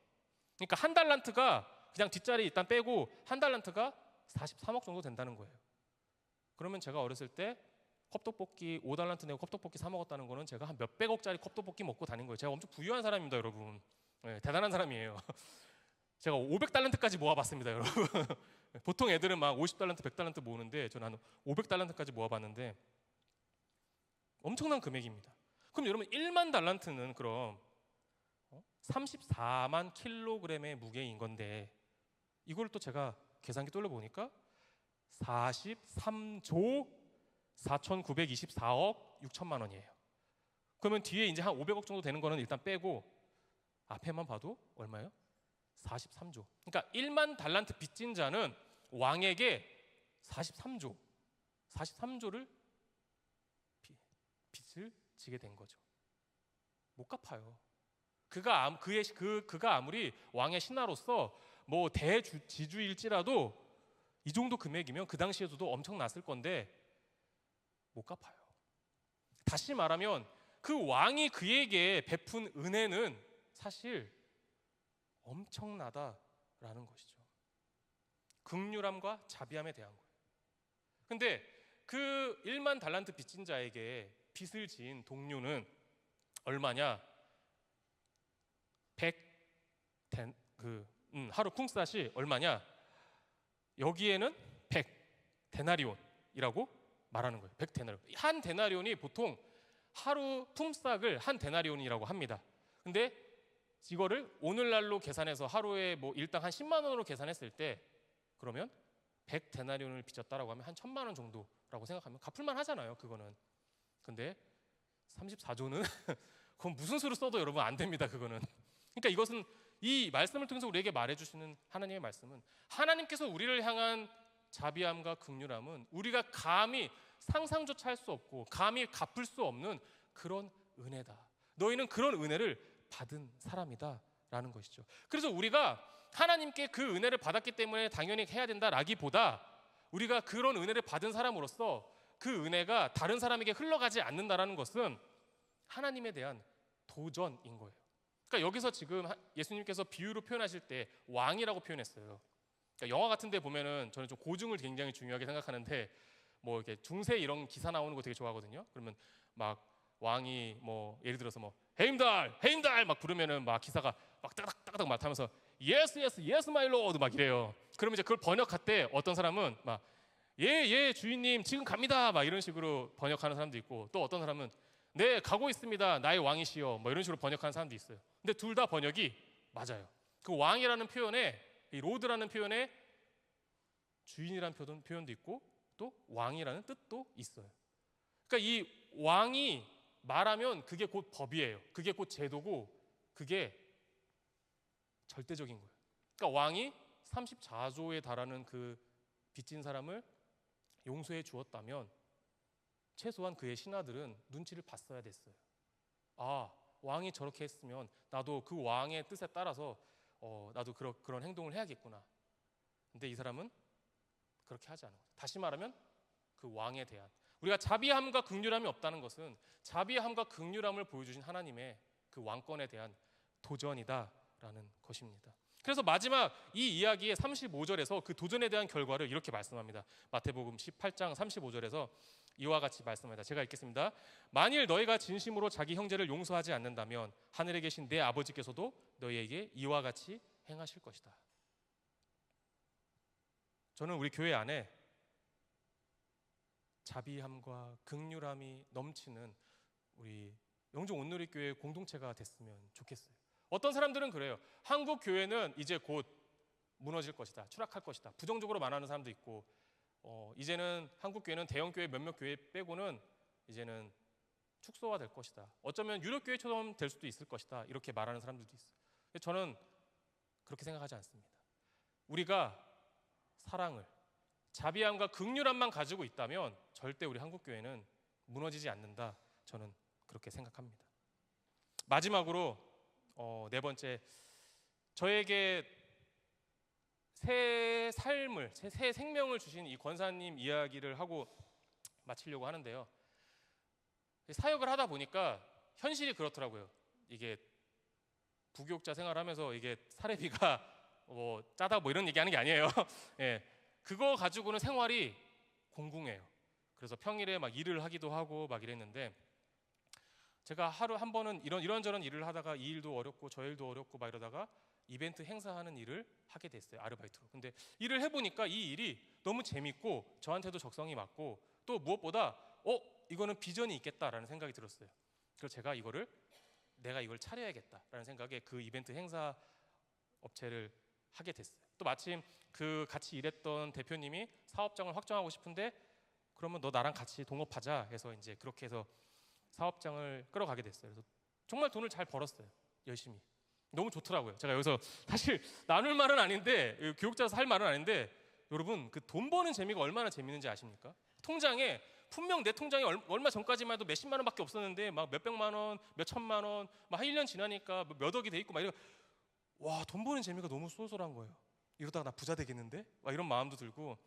그러니까 한 달란트가 그냥 뒷자리 일단 빼고 한 달란트가 43억 정도 된다는 거예요. 그러면 제가 어렸을 때 컵떡볶이 5달란트 내고 컵떡볶이 사 먹었다는 거는 제가 한 몇백억짜리 컵떡볶이 먹고 다닌 거예요. 제가 엄청 부유한 사람입니다, 여러분. 대단한 사람이에요. 제가 500달란트까지 모아봤습니다, 여러분. 보통 애들은 막 50달란트, 100달란트 모으는데 저는 한 500달란트까지 모아봤는데 엄청난 금액입니다. 그럼 여러분 1만 달란트는 그럼 34만 킬로그램의 무게인 건데 이걸 또 제가 계산기 돌려보니까 43조 4,924억 6천만 원이에요. 그러면 뒤에 이제 한 500억 정도 되는 거는 일단 빼고 앞에만 봐도 얼마예요? 43조. 그러니까 1만 달란트 빚진 자는 왕에게 43조를 빚을 지게 된 거죠. 못 갚아요. 그가 아무리 왕의 신하로서 뭐 대지주일지라도 이 정도 금액이면 그 당시에도 엄청났을 건데 못 갚아요. 다시 말하면 그 왕이 그에게 베푼 은혜는 사실 엄청나다라는 것이죠. 긍휼함과 자비함에 대한 거예요. 근데 그 1만 달란트 빚진 자에게 빚을 지은 동료는 얼마냐? 하루 풍쌀이 얼마냐? 여기에는 100데나리온이라고 말하는 거예요. 100데나리온. 한 데나리온이 보통 하루 품삯을 한 데나리온이라고 합니다. 근데 이거를 오늘날로 계산해서 하루에 뭐 일당 한 10만 원으로 계산했을 때 그러면 100데나리온을 빚졌다라고 하면 한 1,000만 원 정도라고 생각하면 갚을만 하잖아요, 그거는. 근데 34조는 그건 무슨 수로 써도 여러분 안 됩니다, 그거는. 그러니까 이것은 이 말씀을 통해서 우리에게 말해주시는 하나님의 말씀은 하나님께서 우리를 향한 자비함과 긍휼함은 우리가 감히 상상조차 할 수 없고 감히 갚을 수 없는 그런 은혜다. 너희는 그런 은혜를 받은 사람이다 라는 것이죠. 그래서 우리가 하나님께 그 은혜를 받았기 때문에 당연히 해야 된다라기보다 우리가 그런 은혜를 받은 사람으로서 그 은혜가 다른 사람에게 흘러가지 않는다라는 것은 하나님에 대한 도전인 거예요. 그러니까 여기서 지금 예수님께서 비유로 표현하실 때 왕이라고 표현했어요. 그러니까 영화 같은 데 보면은 저는 좀 고증을 굉장히 중요하게 생각하는데 뭐 이렇게 중세 이런 기사 나오는 거 되게 좋아하거든요. 그러면 막 왕이 뭐 예를 들어서 뭐 해임달 막 부르면은 막 기사가 막 따닥따닥 막 하면서 yes my lord 막 이래요. 그러면 이제 그걸 번역할 때 어떤 사람은 막 예 주인님 지금 갑니다 막 이런 식으로 번역하는 사람도 있고 또 어떤 사람은 네 가고 있습니다 나의 왕이시여 뭐 이런 식으로 번역하는 사람도 있어요. 근데 둘 다 번역이 맞아요. 그 왕이라는 표현에 이 로드라는 표현에 주인이라는 표현도 있고 또 왕이라는 뜻도 있어요. 그러니까 이 왕이 말하면 그게 곧 법이에요. 그게 곧 제도고 그게 절대적인 거예요. 그러니까 왕이 34조에 달하는 그 빚진 사람을 용서해 주었다면 최소한 그의 신하들은 눈치를 봤어야 됐어요. 아, 왕이 저렇게 했으면 나도 그 왕의 뜻에 따라서 나도 그런 행동을 해야겠구나. 근데 이 사람은 그렇게 하지 않은 거예요. 다시 말하면 그 왕에 대한 우리가 자비함과 긍휼함이 없다는 것은 자비함과 긍휼함을 보여주신 하나님의 그 왕권에 대한 도전이다라는 것입니다. 그래서 마지막 이 이야기의 35절에서 그 도전에 대한 결과를 이렇게 말씀합니다. 마태복음 18장 35절에서 이와 같이 말씀합니다. 제가 읽겠습니다. 만일 너희가 진심으로 자기 형제를 용서하지 않는다면 하늘에 계신 내 아버지께서도 너희에게 이와 같이 행하실 것이다. 저는 우리 교회 안에 자비함과 긍휼함이 넘치는 우리 영종 온누리교회 공동체가 됐으면 좋겠어요. 어떤 사람들은 그래요. 한국 교회는 이제 곧 무너질 것이다, 추락할 것이다, 부정적으로 말하는 사람도 있고, 이제는 한국 교회는 대형 교회 몇몇 교회 빼고는 이제는 축소화될 것이다, 어쩌면 유럽 교회처럼 될 수도 있을 것이다, 이렇게 말하는 사람들도 있어요. 저는 그렇게 생각하지 않습니다. 우리가 사랑을, 자비함과 긍휼함만 가지고 있다면 절대 우리 한국 교회는 무너지지 않는다, 저는 그렇게 생각합니다. 마지막으로 네 번째, 저에게 새 삶을, 새 생명을 주신 이 권사님 이야기를 하고 마치려고 하는데요. 사역을 하다 보니까 현실이 그렇더라고요. 이게 부교육자 생활하면서 이게 사례비가 뭐 짜다 뭐 이런 얘기하는 게 아니에요. 예, 그거 가지고는 생활이 공궁해요. 그래서 평일에 막 일을 하기도 하고 막 이랬는데, 제가 하루 한 번은 이런저런 일을 하다가 이 일도 어렵고 저 일도 어렵고 막 이러다가 이벤트 행사하는 일을 하게 됐어요, 아르바이트로. 근데 일을 해보니까 이 일이 너무 재밌고 저한테도 적성이 맞고, 또 무엇보다 이거는 비전이 있겠다라는 생각이 들었어요. 그래서 제가 내가 이걸 차려야겠다라는 생각에 그 이벤트 행사 업체를 하게 됐어요. 또 마침 그 같이 일했던 대표님이 사업장을 확장하고 싶은데, 그러면 너 나랑 같이 동업하자 해서 이제 그렇게 해서 사업장을 끌어가게 됐어요. 그래서 정말 돈을 잘 벌었어요, 열심히. 너무 좋더라고요. 제가 여기서 사실 나눌 말은 아닌데, 교육자로서 할 말은 아닌데, 여러분 그 돈 버는 재미가 얼마나 재밌는지 아십니까? 통장에 분명 내 통장에 얼마 전까지만 해도 몇십만 원밖에 없었는데 막 몇백만 원, 몇천만 원, 막 한 1년 지나니까 몇 억이 돼 있고 막 와, 돈 버는 재미가 너무 쏠쏠한 거예요. 이러다가 나 부자 되겠는데? 막 이런 마음도 들고,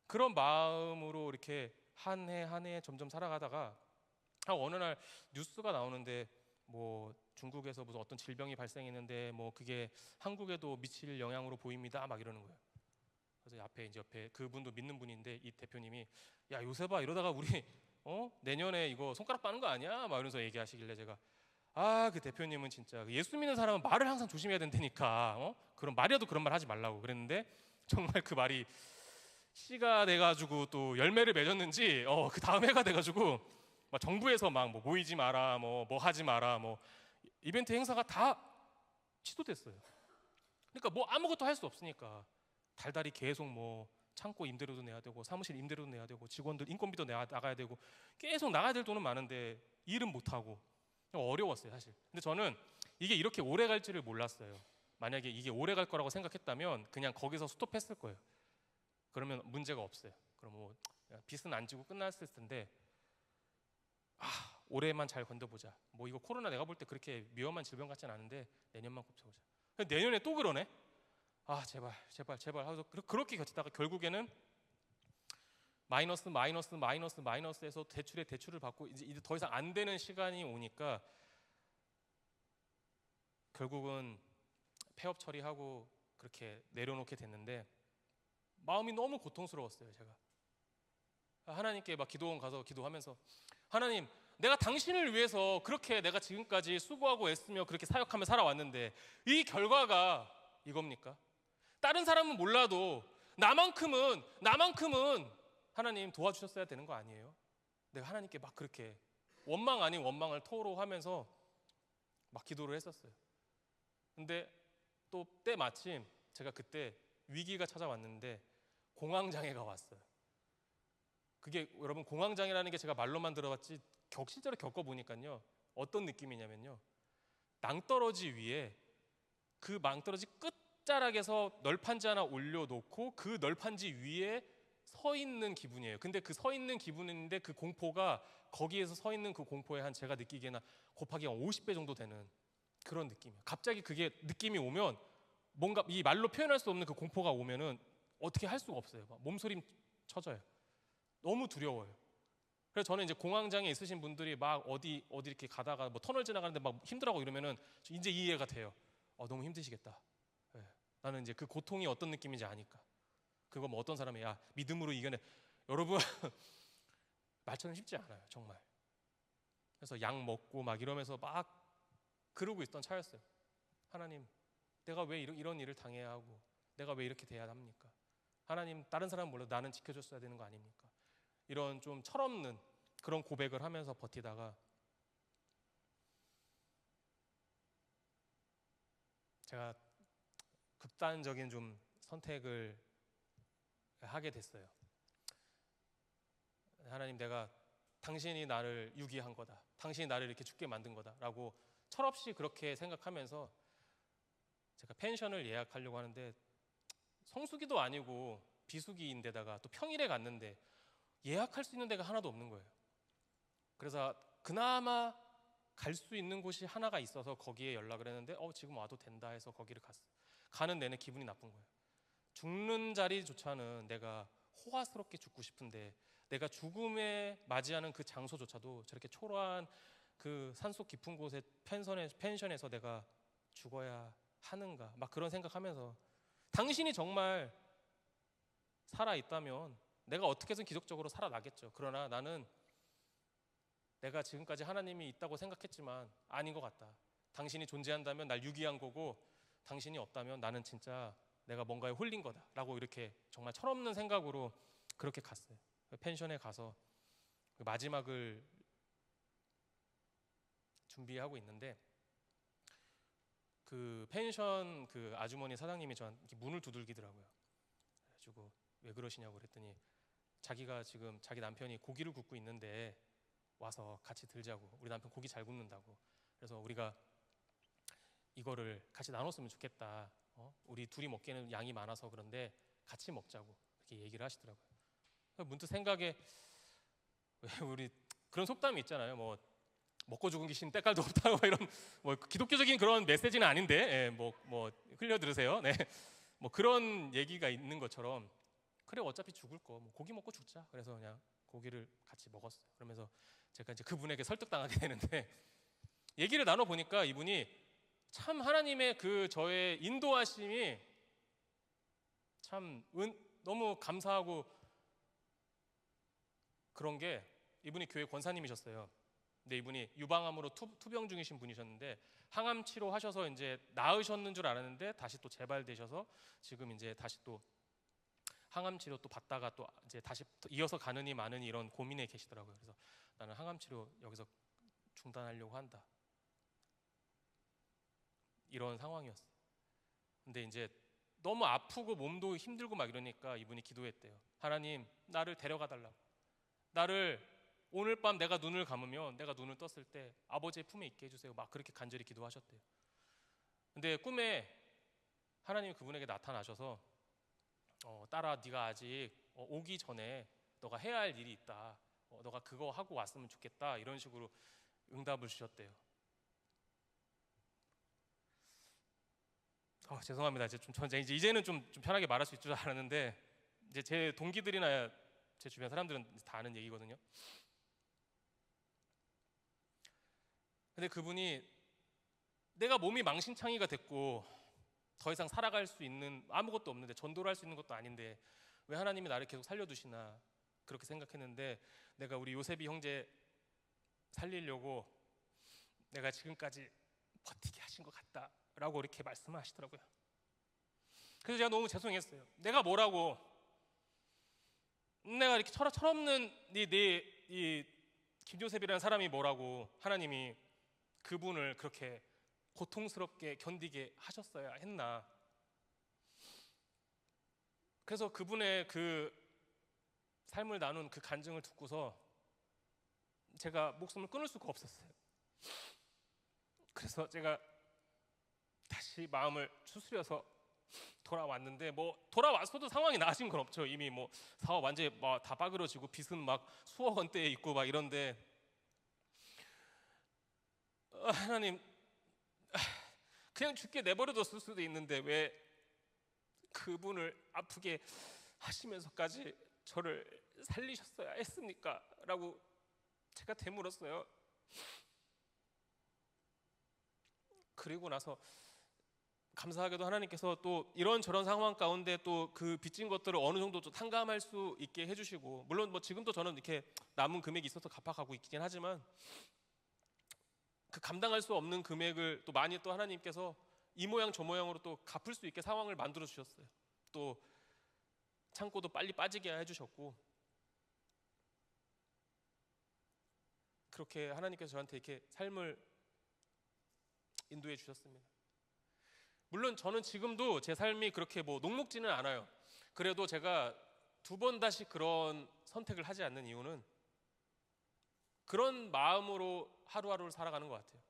그런 마음으로 이렇게 한 해 한 해 점점 살아가다가 어느 날 뉴스가 나오는데, 뭐 중국에서 무슨 어떤 질병이 발생했는데 뭐 그게 한국에도 미칠 영향으로 보입니다, 막 이러는 거예요. 그래서 옆에 그분도 믿는 분인데, 이 대표님이 야 요셉아, 이러다가 우리 내년에 이거 손가락 빠는 거 아니야? 막 이러면서 얘기하시길래, 제가 그 대표님은 진짜 예수 믿는 사람은 말을 항상 조심해야 된다니까, 그런 말이라도 그런 말 하지 말라고 그랬는데, 정말 그 말이 씨가 돼가지고 또 열매를 맺었는지 그 다음 해가 돼가지고 막 정부에서 막 뭐 모이지 마라, 뭐 하지 마라, 뭐 이벤트 행사가 다 취소됐어요. 그러니까 뭐 아무것도 할 수 없으니까 달달이 계속 뭐 창고 임대료도 내야 되고 사무실 임대료도 내야 되고 직원들 인건비도 나가야 되고, 계속 나가야 될 돈은 많은데 일은 못 하고 어려웠어요, 사실. 근데 저는 이게 이렇게 오래 갈지를 몰랐어요. 만약에 이게 오래 갈 거라고 생각했다면 그냥 거기서 스톱했을 거예요. 그러면 문제가 없어요. 그럼 뭐 빚은 안 지고 끝났을 텐데, 올해만 잘 건져보자. 뭐 이거 코로나 내가 볼 때 그렇게 위험한 질병 같진 않은데 내년만 곱쳐보자. 내년에 또 그러네. 제발 하면서 그렇게 견디다가 결국에는 마이너스에서 대출을 받고 이제 더 이상 안 되는 시간이 오니까 결국은 폐업 처리하고 그렇게 내려놓게 됐는데, 마음이 너무 고통스러웠어요. 제가 하나님께 막 기도원 가서 기도하면서, 하나님, 내가 당신을 위해서 그렇게 내가 지금까지 수고하고 애쓰며 그렇게 사역하며 살아왔는데 이 결과가 이겁니까? 다른 사람은 몰라도 나만큼은 하나님 도와주셨어야 되는 거 아니에요? 내가 하나님께 막 그렇게 원망 아닌 원망을 토로하면서 막 기도를 했었어요. 근데 또 때마침 제가 그때 위기가 찾아왔는데 공황장애가 왔어요. 그게 여러분, 공황장애라는 게 제가 말로만 들어봤지 실제로 겪어보니까요, 어떤 느낌이냐면요, 낭떠러지 위에 그 낭떠러지 끝자락에서 널판지 하나 올려놓고 그 널판지 위에 서 있는 기분이에요. 근데 그 서 있는 기분인데 그 공포가 거기에서 서 있는 그 공포에 한 제가 느끼기에는 곱하기 한 50배 정도 되는 그런 느낌이에요. 갑자기 그게 느낌이 오면 뭔가 이 말로 표현할 수 없는 그 공포가 오면은 어떻게 할 수가 없어요. 막 몸소림 쳐져요. 너무 두려워요. 그래서 저는 이제 공황장애 있으신 분들이 막 어디 이렇게 가다가 뭐 터널 지나가는데 막 힘들어하고 이러면은 이제 이해가 돼요. 너무 힘드시겠다. 네. 나는 이제 그 고통이 어떤 느낌인지 아니까. 그거 뭐 어떤 사람이 믿음으로 이겨내. 여러분 말처럼 쉽지 않아요, 정말. 그래서 약 먹고 막 이러면서 막 그러고 있던 차였어요. 하나님, 내가 왜 이런 일을 당해야 하고 내가 왜 이렇게 돼야 합니까? 하나님, 다른 사람은 몰라도 나는 지켜줬어야 되는 거 아닙니까? 이런 좀 철없는 그런 고백을 하면서 버티다가 제가 극단적인 좀 선택을 하게 됐어요. 하나님, 내가 당신이 나를 유기한 거다, 당신이 나를 이렇게 죽게 만든 거다라고 철없이 그렇게 생각하면서 제가 펜션을 예약하려고 하는데 성수기도 아니고 비수기인데다가 또 평일에 갔는데 예약할 수 있는 데가 하나도 없는 거예요. 그래서 그나마 갈 수 있는 곳이 하나가 있어서 거기에 연락을 했는데 지금 와도 된다 해서 거기를 갔어요. 가는 내내 기분이 나쁜 거예요. 죽는 자리조차는 내가 호화스럽게 죽고 싶은데 내가 죽음에 맞이하는 그 장소조차도 저렇게 초라한 그 산속 깊은 곳의 펜션에서 내가 죽어야 하는가, 막 그런 생각하면서 당신이 정말 살아있다면 내가 어떻게든 기적적으로 살아나겠죠. 그러나 나는 내가 지금까지 하나님이 있다고 생각했지만 아닌 것 같다. 당신이 존재한다면 날 유기한 거고 당신이 없다면 나는 진짜 내가 뭔가에 홀린 거다 라고 이렇게 정말 철없는 생각으로 그렇게 갔어요. 펜션에 가서 마지막을 준비하고 있는데 그 펜션 그 아주머니 사장님이 저한테 문을 두들기더라고요. 그래가지고 왜 그러시냐고 그랬더니 자기가 지금 자기 남편이 고기를 굽고 있는데 와서 같이 들자고, 우리 남편 고기 잘 굽는다고, 그래서 우리가 이거를 같이 나눴으면 좋겠다, 우리 둘이 먹기에는 양이 많아서 그런데 같이 먹자고 이렇게 얘기를 하시더라고요. 문득 생각에 왜 우리 그런 속담이 있잖아요. 뭐 먹고 죽은 귀신 때깔도 없다고 이런 뭐 기독교적인 그런 메시지는 아닌데 뭐 흘려 들으세요. 네. 뭐 그런 얘기가 있는 것처럼 그래 어차피 죽을 거 뭐 고기 먹고 죽자. 그래서 그냥 고기를 같이 먹었어요. 그러면서 제가 이제 그분에게 설득당하게 되는데 얘기를 나눠 보니까 이분이 참 하나님의 그 저의 인도하심이 참 너무 감사하고 그런 게, 이분이 교회 권사님이셨어요. 근데 이분이 유방암으로 투병 중이신 분이셨는데 항암 치료하셔서 이제 나으셨는 줄 알았는데 다시 또 재발되셔서 지금 이제 다시 또 항암 치료 또 받다가 또 이제 다시 이어서 가느니 마느니 이런 고민에 계시더라고요. 그래서 나는 항암 치료 여기서 중단하려고 한다, 이런 상황이었어요. 근데 이제 너무 아프고 몸도 힘들고 막 이러니까 이분이 기도했대요. 하나님, 나를 데려가 달라고. 나를 오늘 밤 내가 눈을 감으면, 내가 눈을 떴을 때 아버지의 품에 있게 해주세요. 막 그렇게 간절히 기도하셨대요. 근데 꿈에 하나님이 그분에게 나타나셔서 딸아, 네가 아직 오기 전에 너가 해야 할 일이 있다. 너가 그거 하고 왔으면 좋겠다. 이런 식으로 응답을 주셨대요. 죄송합니다. 이제는 좀 편하게 말할 수 있을 줄 알았는데 이제 제 동기들이나 제 주변 사람들은 다 아는 얘기거든요. 근데 그분이 내가 몸이 망신창이가 됐고 더 이상 살아갈 수 있는 아무것도 없는데, 전도를 할 수 있는 것도 아닌데 왜 하나님이 나를 계속 살려두시나 그렇게 생각했는데, 내가 우리 요셉이 형제 살리려고 내가 지금까지 버티게 하신 것 같다 라고 이렇게 말씀을 하시더라고요. 그래서 제가 너무 죄송했어요. 내가 뭐라고, 내가 이렇게 철없는 이 김요셉이라는 사람이 뭐라고 하나님이 그분을 그렇게 고통스럽게 견디게 하셨어야 했나. 그래서 그분의 그 삶을 나눈 그 간증을 듣고서 제가 목숨을 끊을 수가 없었어요. 그래서 제가 다시 마음을 추스려서 돌아왔는데, 뭐 돌아왔어도 상황이 나아진 건 없죠. 이미 뭐 사업 완전히 막 다 빠그러지고 빚은 막 수억 원대에 있고 막 이런데, 하나님, 그냥 죽게 내버려뒀을 수도 있는데 왜 그분을 아프게 하시면서까지 저를 살리셨어야 했습니까? 라고 제가 되물었어요. 그리고 나서 감사하게도 하나님께서 또 이런저런 상황 가운데 또 그 빚진 것들을 어느 정도 좀 탕감할 수 있게 해주시고, 물론 뭐 지금도 저는 이렇게 남은 금액이 있어서 갚아가고 있긴 하지만 그 감당할 수 없는 금액을 또 많이 또 하나님께서 이 모양 저 모양으로 또 갚을 수 있게 상황을 만들어 주셨어요. 또 창고도 빨리 빠지게 해주셨고, 그렇게 하나님께서 저한테 이렇게 삶을 인도해 주셨습니다. 물론 저는 지금도 제 삶이 그렇게 뭐 녹록지는 않아요. 그래도 제가 두 번 다시 그런 선택을 하지 않는 이유는 그런 마음으로 하루하루를 살아가는 것 같아요.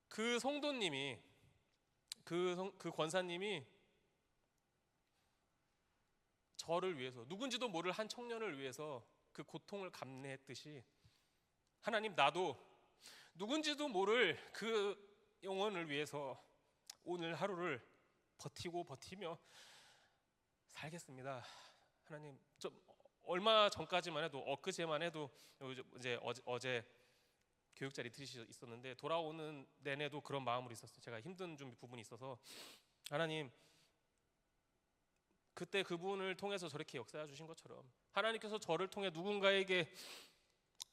그 성도님이 그 권사님이 저를 위해서, 누군지도 모를 한 청년을 위해서 그 고통을 감내했듯이, 하나님, 나도 누군지도 모를 그 영혼을 위해서 오늘 하루를 버티며 살겠습니다. 하나님, 얼마 전까지만 해도, 엊그제만 해도, 이제 어제 교육자 리트릿이 있었는데 돌아오는 내내도 그런 마음으로 있었어요. 제가 힘든 좀 부분이 있어서, 하나님, 그때 그분을 통해서 저렇게 역사해 주신 것처럼 하나님께서 저를 통해 누군가에게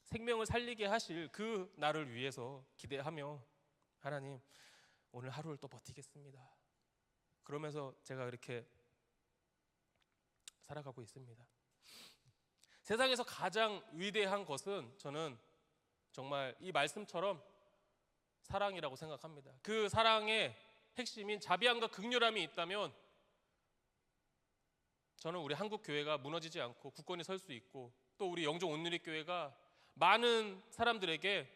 생명을 살리게 하실 그 날을 위해서 기대하며, 하나님, 오늘 하루를 또 버티겠습니다. 그러면서 제가 이렇게 살아가고 있습니다. 세상에서 가장 위대한 것은 저는 정말 이 말씀처럼 사랑이라고 생각합니다. 그 사랑의 핵심인 자비함과 긍휼함이 있다면 저는 우리 한국 교회가 무너지지 않고 굳건히 설 수 있고, 또 우리 영종 온누리 교회가 많은 사람들에게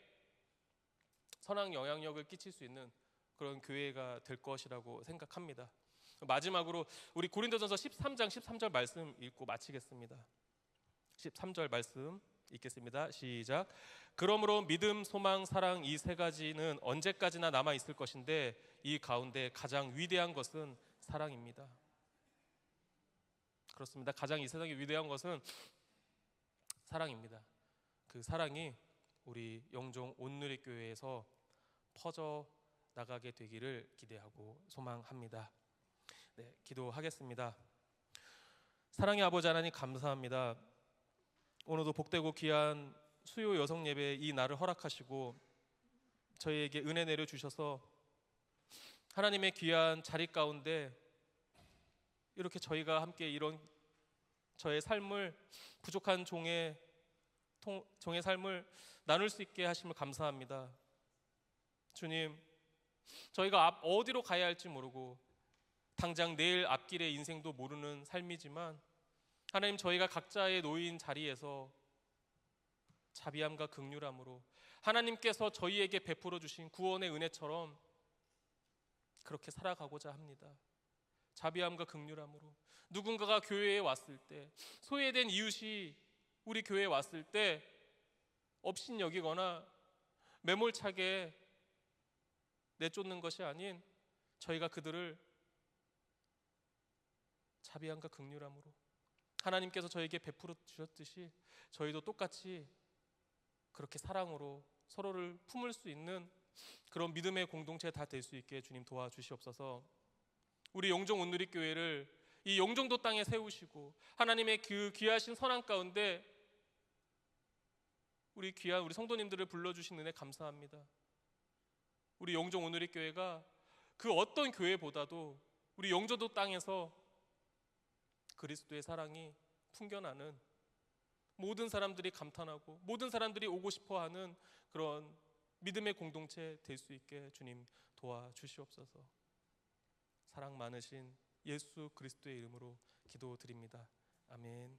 선한 영향력을 끼칠 수 있는 그런 교회가 될 것이라고 생각합니다. 마지막으로 우리 고린도전서 13장 13절 말씀 읽고 마치겠습니다. 13절 말씀 읽겠습니다. 시작. 그러므로 믿음, 소망, 사랑 이 세 가지는 언제까지나 남아 있을 것인데 이 가운데 가장 위대한 것은 사랑입니다. 그렇습니다. 가장 이 세상에 위대한 것은 사랑입니다. 그 사랑이 우리 영종 온누리 교회에서 퍼져 나가게 되기를 기대하고 소망합니다. 네, 기도하겠습니다. 사랑의 아버지 하나님, 감사합니다. 오늘도 복되고 귀한 수요 여성 예배 이 날을 허락하시고 저희에게 은혜 내려주셔서 하나님의 귀한 자리 가운데 이렇게 저희가 함께 이런 저의 삶을, 부족한 종의 삶을 나눌 수 있게 하심을 감사합니다. 주님, 저희가 어디로 가야 할지 모르고 당장 내일 앞길의 인생도 모르는 삶이지만, 하나님, 저희가 각자의 놓인 자리에서 자비함과 긍휼함으로 하나님께서 저희에게 베풀어 주신 구원의 은혜처럼 그렇게 살아가고자 합니다. 자비함과 긍휼함으로 누군가가 교회에 왔을 때, 소외된 이웃이 우리 교회에 왔을 때 업신여기거나 매몰차게 내쫓는 것이 아닌, 저희가 그들을 자비함과 긍휼함으로 하나님께서 저에게 베풀어 주셨듯이 저희도 똑같이 그렇게 사랑으로 서로를 품을 수 있는 그런 믿음의 공동체 다 될 수 있게 주님 도와주시옵소서. 우리 영종 온누리 교회를 이 영종도 땅에 세우시고 하나님의 그 귀하신 선한 가운데 우리 귀한 우리 성도님들을 불러주신 은혜 감사합니다. 우리 영종 온누리 교회가 그 어떤 교회보다도 우리 영종도 땅에서 그리스도의 사랑이 풍겨나는, 모든 사람들이 감탄하고 모든 사람들이 오고 싶어하는 그런 믿음의 공동체 될 수 있게 주님 도와주시옵소서. 사랑 많으신 예수 그리스도의 이름으로 기도드립니다. 아멘.